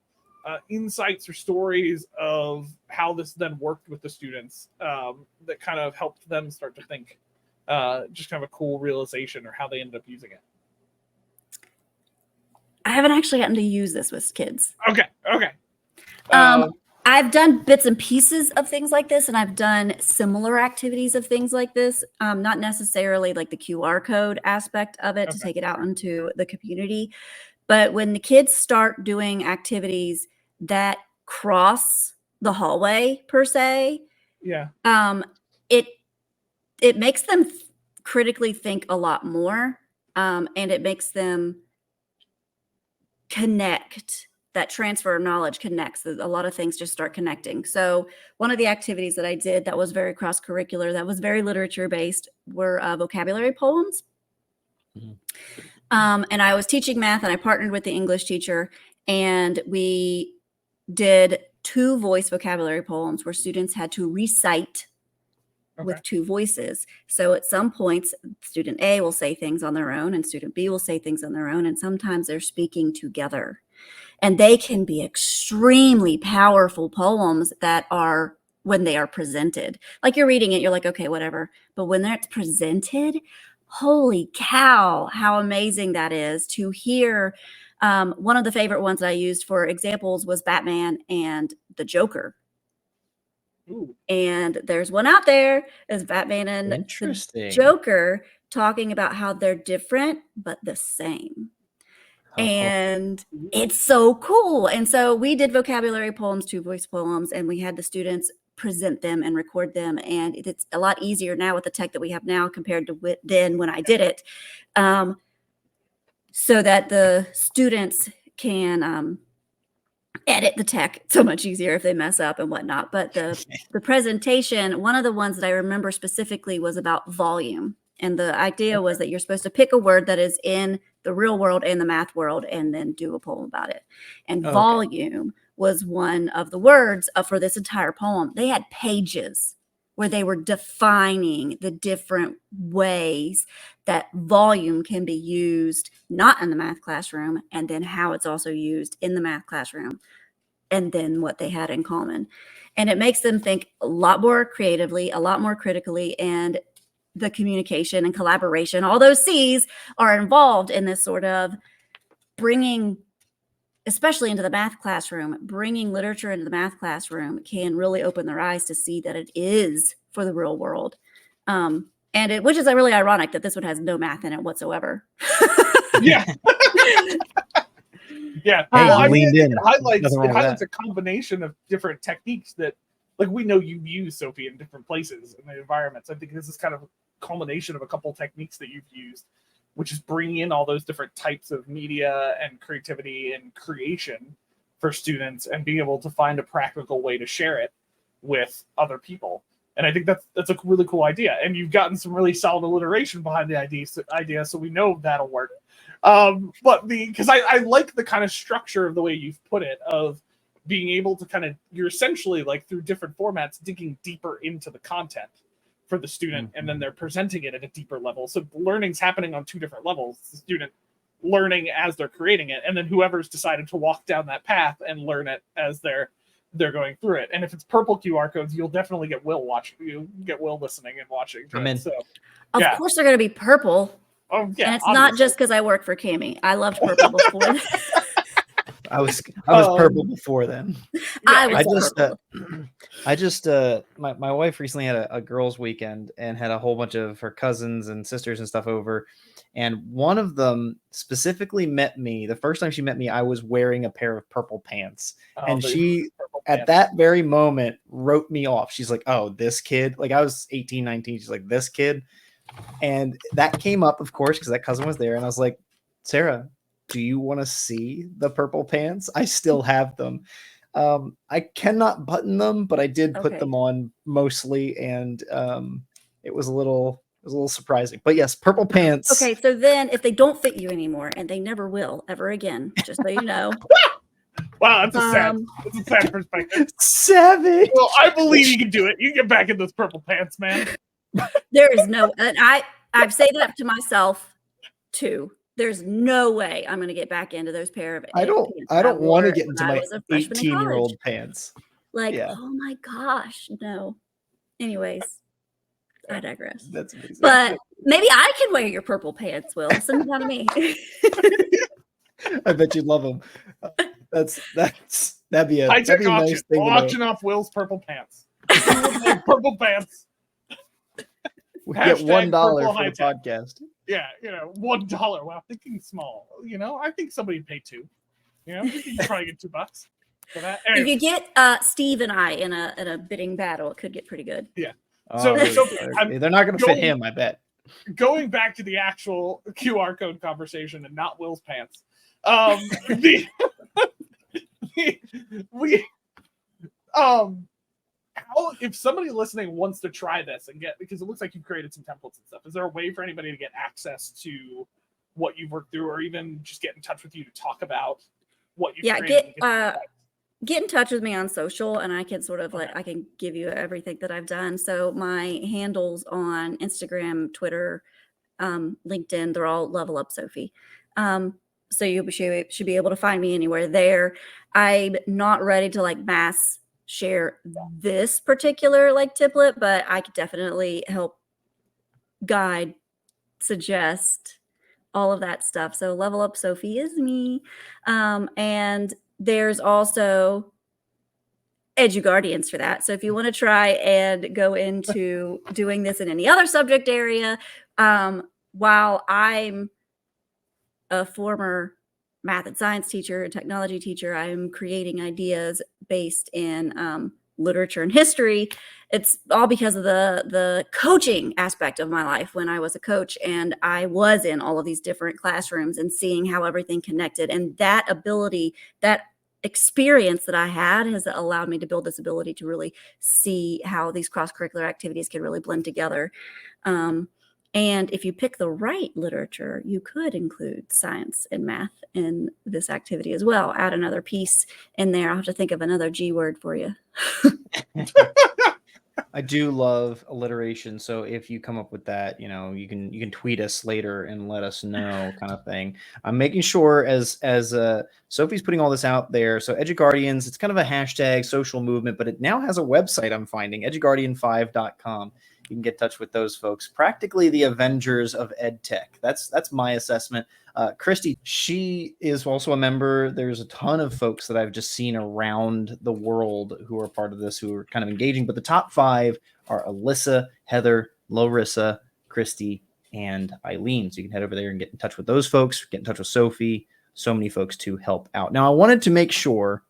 S1: insights or stories of how this then worked with the students that kind of helped them start to think, just kind of a cool realization, or how they ended up using it?
S3: I haven't actually gotten to use this with kids.
S1: Okay.
S3: I've done bits and pieces of things like this, and I've done similar activities of things like this, not necessarily like the QR code aspect of it to take it out into the community. But when the kids start doing activities that cross the hallway per se, it makes them critically think a lot more, and it makes them connect. That transfer of knowledge connects. A lot of things just start connecting. So one of the activities that I did that was very cross-curricular, that was very literature-based, were vocabulary poems. And I was teaching math, and I partnered with the English teacher, and we did 2 voice vocabulary poems where students had to recite with 2 voices. So at some points, student A will say things on their own, and student B will say things on their own, and sometimes they're speaking together. And they can be extremely powerful poems that are, when they are presented, like you're reading it, you're like, okay, whatever. But when that's presented, holy cow, how amazing that is to hear. One of the favorite ones that I used for examples was Batman and the Joker.
S1: Ooh.
S3: And there's one out there is Batman and the Joker talking about how they're different, but the same. And it's so cool. And so we did vocabulary poems, 2 voice poems, and we had the students present them and record them. And it's a lot easier now with the tech that we have now compared to then when I did it, so that the students can edit the tech so much easier if they mess up and whatnot. But the presentation, one of the ones that I remember specifically was about volume. And the idea was that you're supposed to pick a word that is in the real world and the math world and then do a poem about it. And volume was one of the words for this entire poem. They had pages where they were defining the different ways that volume can be used not in the math classroom, and then how it's also used in the math classroom, and then what they had in common. And it makes them think a lot more creatively, a lot more critically, and the communication and collaboration, all those C's are involved in this sort of bringing, especially into the math classroom, bringing literature into the math classroom can really open their eyes to see that it is for the real world. Which is really ironic that this one has no math in it whatsoever.
S1: Yeah. Yeah.
S2: Hey,
S1: Well, I mean,
S2: leaned in.
S1: it highlights
S2: Nothing wrong with that.
S1: a combination of different techniques that, like, we know you've used, Sophie, in different places in the environments. I think this is kind of a culmination of a couple techniques that you've used, which is bringing in all those different types of media and creativity and creation for students and being able to find a practical way to share it with other people. And I think that's a really cool idea. And you've gotten some really solid alliteration behind the idea, so we know that'll work. But because I like the kind of structure of the way you've put it, of being able to kind of, you're essentially like through different formats digging deeper into the content for the student, and then they're presenting it at a deeper level. So learning's happening on two different levels: the student learning as they're creating it, and then whoever's decided to walk down that path and learn it as they're going through it. And if it's purple QR codes, you'll definitely get Will listening and watching.
S2: I'm in.
S1: So,
S3: Of course they're going to be purple.
S1: Oh yeah,
S3: and it's not just because I work for Cami. I loved purple before.
S2: I was purple before then.
S3: I
S2: my wife recently had a girls' weekend and had a whole bunch of her cousins and sisters and stuff over, and one of them specifically met me. The first time she met me, I was wearing a pair of purple pants, and she at that very moment wrote me off. She's like, "Oh, this kid." Like, I was 18, 19. She's like, "This kid," and that came up, of course, because that cousin was there, and I was like, "Sarah, do you want to see the purple pants? I still have them. I cannot button them, but I did put them on mostly, and it was a little surprising. But yes, purple pants.
S3: Okay, so then if they don't fit you anymore, and they never will ever again, just so you know.
S1: Wow, that's a sad perspective.
S2: Savage.
S1: Well, I believe you can do it. You get back in those purple pants, man.
S3: There is no, and I say that to myself too. There's no way I'm going to get back into those pair of pants.
S2: I don't want to get into my 18-year-old pants.
S3: Like, oh my gosh, no. Anyways, I digress.
S2: That's amazing.
S3: But maybe I can wear your purple pants, Will. Send them down to me.
S2: I bet you'd love them. That'd be a nice thing.
S1: We'll auction off Will's purple pants. Purple pants.
S2: We get $1 for the podcast.
S1: Yeah, $1. Wow, thinking small. I think somebody would pay $2. You can probably get $2 for that. Anyway.
S3: If you get Steve and I in a bidding battle, it could get pretty good.
S1: Yeah.
S2: So they're not going to fit him, I bet.
S1: Going back to the actual QR code conversation and not Will's pants. How, if somebody listening wants to try this and because it looks like you've created some templates and stuff, is there a way for anybody to get access to what you've worked through, or even just get in touch with you to talk about what you've created?
S3: Get in touch with me on social, and I can sort of I can give you everything that I've done. So my handles on Instagram, Twitter, LinkedIn, they're all Level Up Sophie. So you should be able to find me anywhere there. I'm not ready to mass share this particular template, but I could definitely help guide, suggest all of that stuff. So Level Up Sophie is me. And there's also EduGuardians for that. So if you want to try and go into doing this in any other subject area, while I'm a former math and science teacher and technology teacher, I'm creating ideas based in literature and history. It's all because of the coaching aspect of my life when I was a coach, and I was in all of these different classrooms and seeing how everything connected. And that ability, that experience that I had has allowed me to build this ability to really see how these cross-curricular activities can really blend together. And if you pick the right literature, you could include science and math in this activity as well. Add another piece in there. I'll have to think of another G word for you.
S2: I do love alliteration. So if you come up with that, you can tweet us later and let us know, kind of thing. I'm making sure as Sophie's putting all this out there. So EduGuardians, it's kind of a hashtag social movement, but it now has a website. I'm finding eduguardian5.com. You can get in touch with those folks. Practically the Avengers of EdTech. That's my assessment. Christy, she is also a member. There's a ton of folks that I've just seen around the world who are part of this, who are kind of engaging. But the top 5 are Alyssa, Heather, Larissa, Christy, and Eileen. So you can head over there and get in touch with those folks. Get in touch with Sophie. So many folks to help out. Now, I wanted to make sure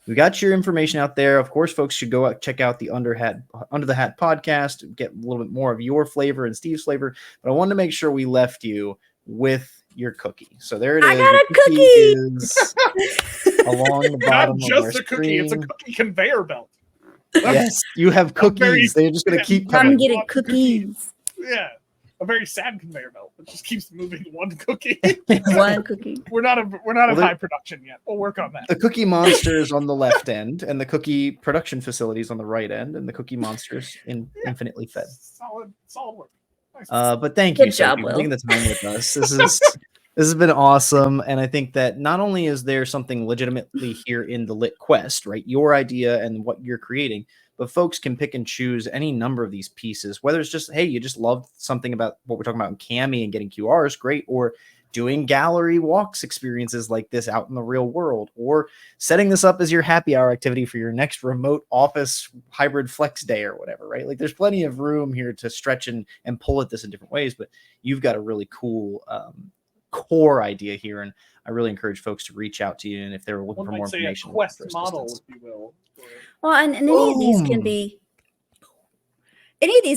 S2: we got your information out there. Of course, folks should go out, check out the Under the Hat podcast, get a little bit more of your flavor and Steve's flavor. But I wanted to make sure we left you with your cookie. So there it is.
S3: I got a cookie.
S2: Is along the bottom
S1: Not
S2: of our
S1: just a cookie, it's a
S2: screen.
S1: cookie conveyor belt.
S2: Yes, you have cookies. They're just going to keep
S3: I'm
S2: coming.
S3: getting cookies.
S1: Yeah. A very sad conveyor belt that just keeps moving one cookie.
S3: One cookie.
S1: We're not at high production yet. We'll work on that.
S2: The Cookie Monsters on the left end, and the cookie production facilities on the right end, and the Cookie Monsters infinitely fed.
S1: Solid work. Nice.
S2: But thank
S3: Good
S2: you,
S3: job,
S2: Sophie, for
S3: Will.
S2: taking the time with us. This has been awesome, and I think that not only is there something legitimately here in the Lit Quest, right, your idea and what you're creating, but folks can pick and choose any number of these pieces, whether it's just, hey, you just love something about what we're talking about in Cami and getting QRs, great, or doing gallery walks experiences like this out in the real world, or setting this up as your happy hour activity for your next remote office hybrid flex day or whatever, right? Like there's plenty of room here to stretch and pull at this in different ways, but you've got a really cool core idea here, and I really encourage folks to reach out to you, and if they're looking for more information,
S1: a quest model, if you will.
S3: Well, and any of these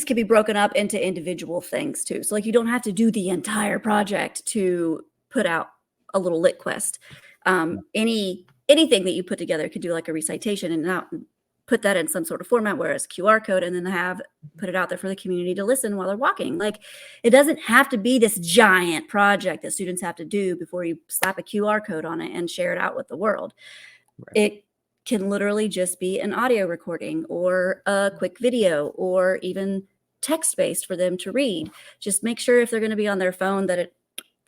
S3: can be broken up into individual things too. So like you don't have to do the entire project to put out a little Lit Quest. Anything that you put together could do like a recitation and not put that in some sort of format where it's QR code, and then put it out there for the community to listen while they're walking. Like it doesn't have to be this giant project that students have to do before you slap a QR code on it and share it out with the world. Right. It can literally just be an audio recording or a quick video or even text-based for them to read. Just make sure if they're going to be on their phone that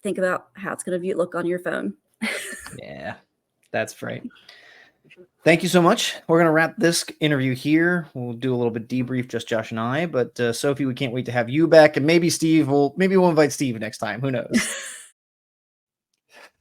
S3: think about how it's going to look on your phone.
S2: Yeah, that's right. Thank you so much. We're going to wrap this interview here. We'll do a little bit debrief, just Josh and I. But Sophie, we can't wait to have you back, and maybe we'll invite Steve next time. Who knows?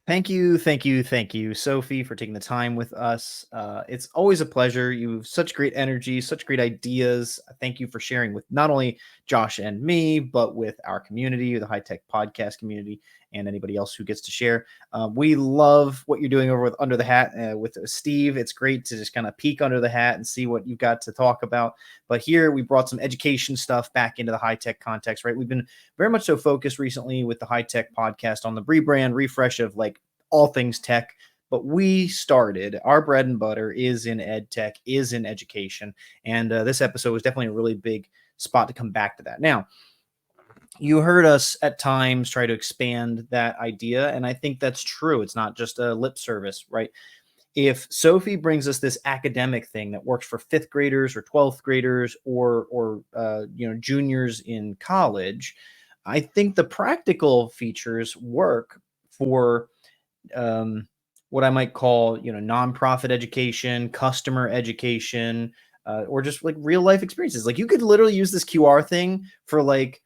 S2: Thank you, Sophie, for taking the time with us. It's always a pleasure. You have such great energy, such great ideas. Thank you for sharing with not only Josh and me, but with our community, the High Tech Podcast community, and anybody else who gets to share. We love what you're doing over with Under the Hat with Steve. It's great to just kind of peek under the hat and see what you've got to talk about. But here we brought some education stuff back into the high tech context, right? We've been very much so focused recently with the High Tech Podcast on the rebrand, refresh of like all things tech. But we started, our bread and butter is in ed tech, is in education. And this episode was definitely a really big spot to come back to that. Now, you heard us at times try to expand that idea, and I think that's true. It's not just a lip service, right? If Sophie brings us this academic thing that works for 5th graders or 12th graders or juniors in college, I think the practical features work for what I might call, nonprofit education, customer education, or just like real life experiences. Like you could literally use this QR thing for like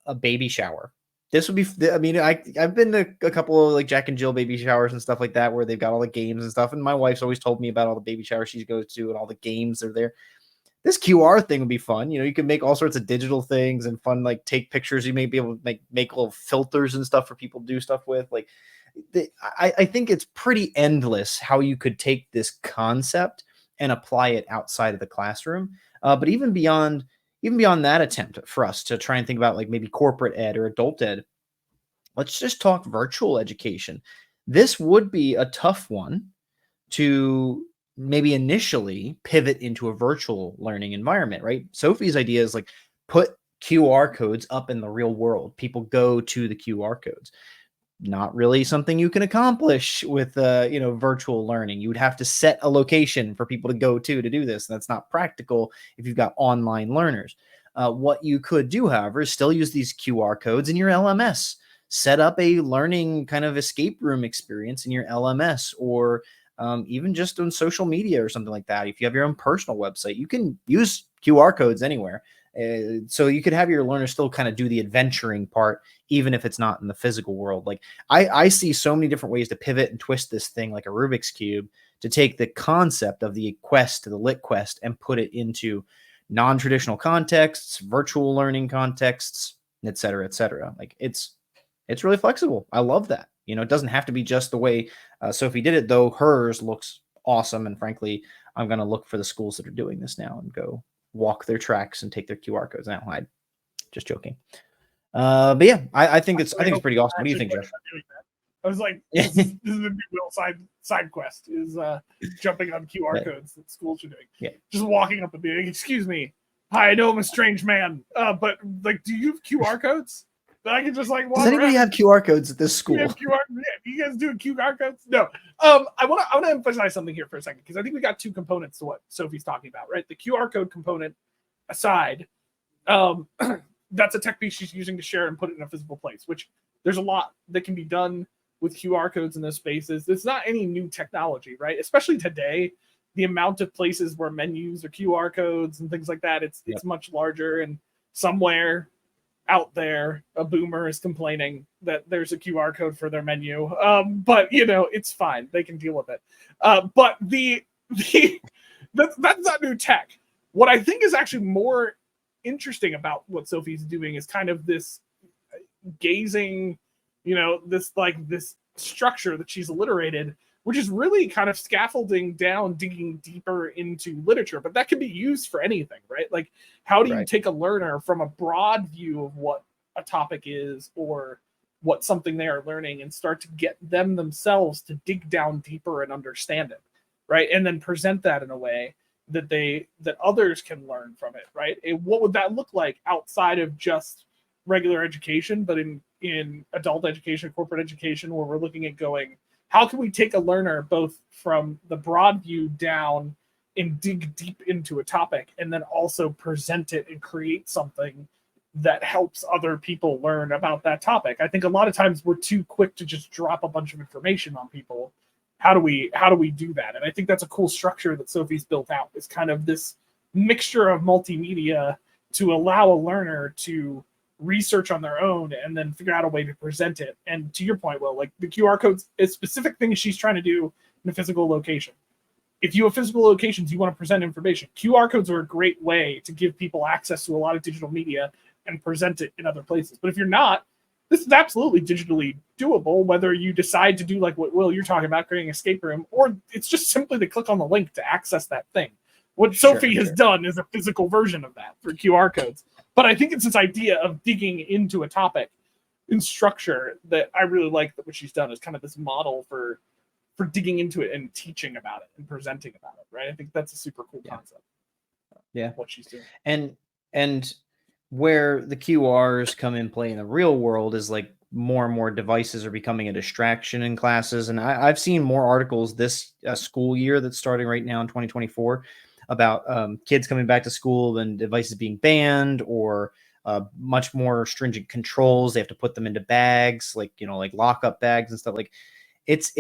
S2: a baby shower. This would be, I mean, I've been to a couple of like Jack and Jill baby showers and stuff like that, where they've got all the games and stuff. And my wife's always told me about all the baby showers she goes to and all the games that are there. This QR thing would be fun. You can make all sorts of digital things and fun, like take pictures. You may be able to make little filters and stuff for people to do stuff with. Like I think it's pretty endless how you could take this concept and apply it outside of the classroom. But even beyond that attempt for us to try and think about like maybe corporate ed or adult ed, let's just talk virtual education. This would be a tough one to maybe initially pivot into a virtual learning environment, right? Sophie's idea is like put QR codes up in the real world. People go to the QR codes. not really something you can accomplish with virtual learning. You would have to set a location for people to go to do this, and that's not practical if you've got online learners. What you could do, however, is still use these QR codes in your LMS. Set up a learning kind of escape room experience in your LMS, or even just on social media or something like that. If you have your own personal website, you can use QR codes anywhere. So you could have your learners still kind of do the adventuring part, even if it's not in the physical world. Like I see so many different ways to pivot and twist this thing like a Rubik's Cube to take the concept of the quest to the lit quest and put it into non-traditional contexts, virtual learning contexts, et cetera, et cetera. Like it's really flexible. I love that. It doesn't have to be just the way Sophie did it, though hers looks awesome. And frankly, I'm going to look for the schools that are doing this now and go walk their tracks and take their QR codes out. I'm just joking. But yeah, I think it's pretty awesome. What do you think, Jeff?
S1: I was like, this is a new little side quest is jumping on QR codes that schools are doing.
S2: Yeah.
S1: Just walking up and being like, excuse me, hi, I know I'm a strange man, but like, do you have QR codes that I can just like walk
S2: Does anybody
S1: around?
S2: have QR codes at this school?
S1: You guys doing QR codes? No. I want to emphasize something here for a second, because I think we got two components to what Sophie's talking about, right? The QR code component aside, that's a tech piece she's using to share and put it in a physical place, which there's a lot that can be done with QR codes in those spaces. It's not any new technology, right? Especially today, the amount of places where menus are QR codes and things like that, it's much larger, and somewhere out there a boomer is complaining that there's a QR code for their menu. But it's fine. They can deal with it. But that's not new tech. What I think is actually more interesting about what Sophie's doing is kind of this gazing, this structure that she's alliterated, which is really kind of scaffolding down, digging deeper into literature. But that can be used for anything, right? Like, how do you take a learner from a broad view of what a topic is or what something they are learning and start to get them themselves to dig down deeper and understand it, right? And then present that in a way that others can learn from it, right? And what would that look like outside of just regular education, but in adult education, corporate education, where we're looking at going, how can we take a learner both from the broad view down and dig deep into a topic, and then also present it and create something that helps other people learn about that topic? I think a lot of times we're too quick to just drop a bunch of information on people. How do we do that? And I think that's a cool structure that Sophie's built out, is kind of this mixture of multimedia to allow a learner to research on their own and then figure out a way to present it. And to your point, Will, like the QR codes is specific things she's trying to do in a physical location. If you have physical locations, you want to present information. QR codes are a great way to give people access to a lot of digital media and present it in other places. But if you're not, this is absolutely digitally doable, whether you decide to do like what Will, you're talking about, creating an escape room, or it's just simply to click on the link to access that thing. What Sophie has done is a physical version of that for QR codes. But I think it's this idea of digging into a topic in structure that I really like, that what she's done is kind of this model for digging into it and teaching about it and presenting about it, right? I think that's a super cool concept.
S2: Yeah.
S1: What she's doing.
S2: And where the QRs come in play in the real world is like more and more devices are becoming a distraction in classes. And I've seen more articles this school year that's starting right now in 2024 about kids coming back to school and devices being banned, or much more stringent controls. They have to put them into bags, like lockup bags and stuff. Like it's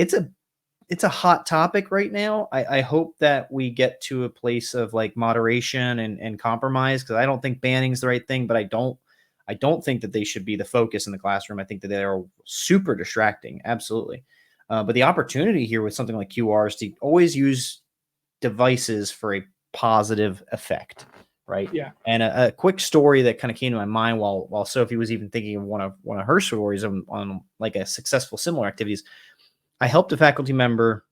S2: a hot topic right now. I hope that we get to a place of like moderation and compromise, because I don't think banning is the right thing, but I don't think that they should be the focus in the classroom. I think that they are super distracting. Absolutely. But the opportunity here with something like QRs to always use devices for a positive effect, right?
S1: Yeah.
S2: And a quick story that kind of came to my mind while Sophie was even thinking of one of her stories on like a successful similar activities. I helped a faculty member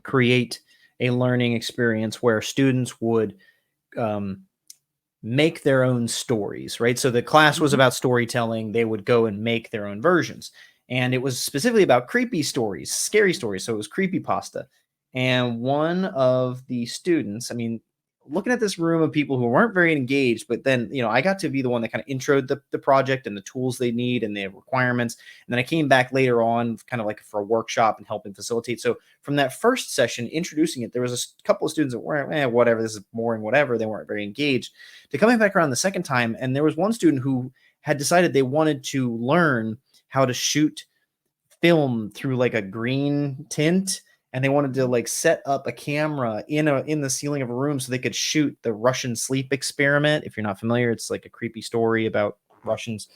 S2: create a learning experience where students would make their own stories, right? So the class was about storytelling. They would go and make their own versions. And it was specifically about creepy stories, scary stories. So it was creepypasta. And one of the students, I mean, looking at this room of people who weren't very engaged, but then, I got to be the one that kind of introed the project and the tools they need and the requirements. And then I came back later on kind of like for a workshop and helping facilitate. So from that first session, introducing it, there was a couple of students that weren't, whatever, this is boring, whatever. They weren't very engaged. To coming back around the second time, and there was one student who had decided they wanted to learn how to shoot film through like a green tint, and they wanted to like set up a camera in the ceiling of a room so they could shoot the Russian sleep experiment. If you're not familiar, it's like a creepy story about Russians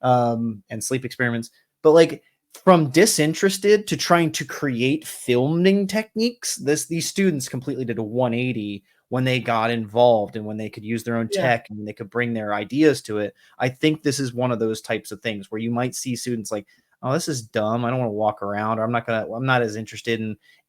S2: and sleep experiments. But like from disinterested to trying to create filming techniques, these students completely did a 180 when they got involved and when they could use their own tech and when they could bring their ideas to it. I think this is one of those types of things where you might see students like, oh, this is dumb. I don't want to walk around, or I'm not as interested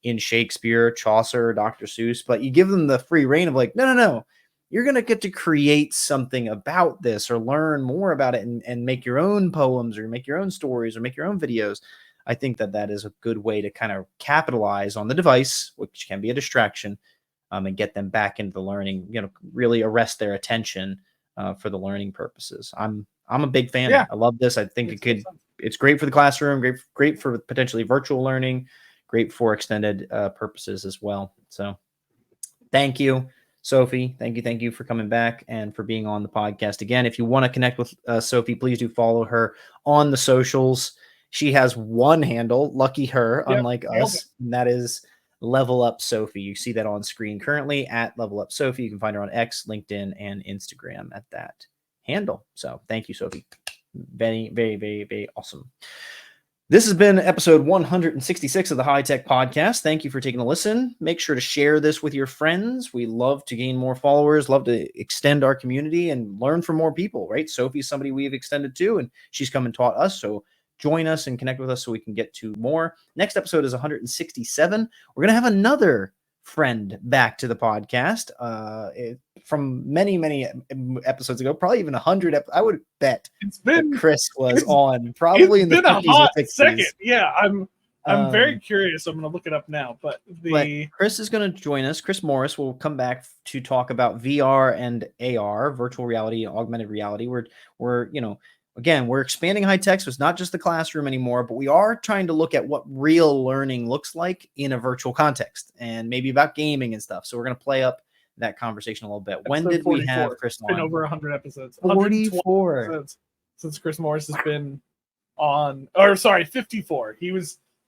S2: in Shakespeare, Chaucer, Dr. Seuss, but you give them the free reign of like, no, you're going to get to create something about this or learn more about it and make your own poems or make your own stories or make your own videos. I think that is a good way to kind of capitalize on the device, which can be a distraction, and get them back into the learning, really arrest their attention for the learning purposes. I'm a big fan.
S1: Yeah.
S2: I love this. I think it's great for the classroom, great for potentially virtual learning, great for extended purposes as well. So thank you, Sophie. Thank you for coming back and for being on the podcast again. If you want to connect with Sophie, please do follow her on the socials. She has one handle, lucky her, unlike us, and that is Level Up Sophie. You see that on screen currently at Level Up Sophie. You can find her on X, LinkedIn, and Instagram at that handle. So thank you, Sophie. Very, very, very, very awesome. This has been episode 166 of the High Tech Podcast. Thank you for taking a listen. Make sure to share this with your friends. We love to gain more followers, love to extend our community and learn from more people, right? Sophie's somebody we've extended to, and she's come and taught us. So join us and connect with us so we can get to more. Next episode is 167. We're going to have another friend back to the podcast from many episodes ago, probably even 100. I would bet Chris was on probably in the 50s or 60s.
S1: Second. Yeah, I'm very curious. I'm going to look it up now. But
S2: Chris is going to join us. Chris Morris will come back to talk about VR and AR, virtual reality, augmented reality. We're expanding high tech, so it's not just the classroom anymore, but we are trying to look at what real learning looks like in a virtual context and maybe about gaming and stuff. So we're going to play up that conversation a little bit. When did we have Chris on?
S1: It's been over 100 episodes.
S2: 44
S1: episodes since Chris Morris has been on, or sorry, 54.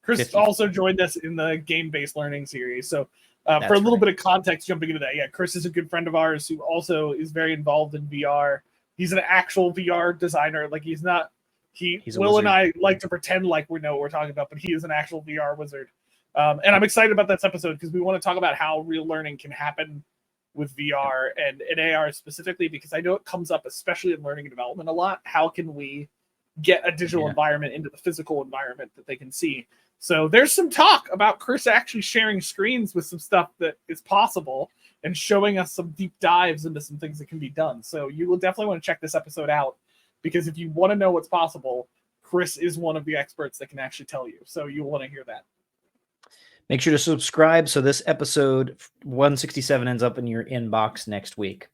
S1: Chris
S2: 50.
S1: also joined us in the game-based learning series. So for a little bit of context, jumping into that, Chris is a good friend of ours who also is very involved in VR. He's an actual VR designer. Like he's Will and I like to pretend like we know what we're talking about, but he is an actual VR wizard. And I'm excited about this episode because we want to talk about how real learning can happen with VR and AR specifically, because I know it comes up, especially in learning and development a lot. How can we get a digital environment into the physical environment that they can see? So there's some talk about Chris actually sharing screens with some stuff that is possible and showing us some deep dives into some things that can be done. So you will definitely want to check this episode out, because if you want to know what's possible, Chris is one of the experts that can actually tell you. So you'll want to hear that.
S2: Make sure to subscribe so this episode 167 ends up in your inbox next week.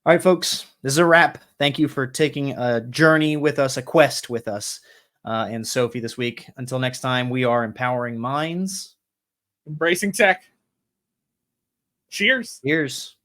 S2: All right, folks, this is a wrap. Thank you for taking a journey with us, a quest with us, and Sophie this week. Until next time, we are empowering minds,
S1: embracing tech. Cheers.
S2: Cheers.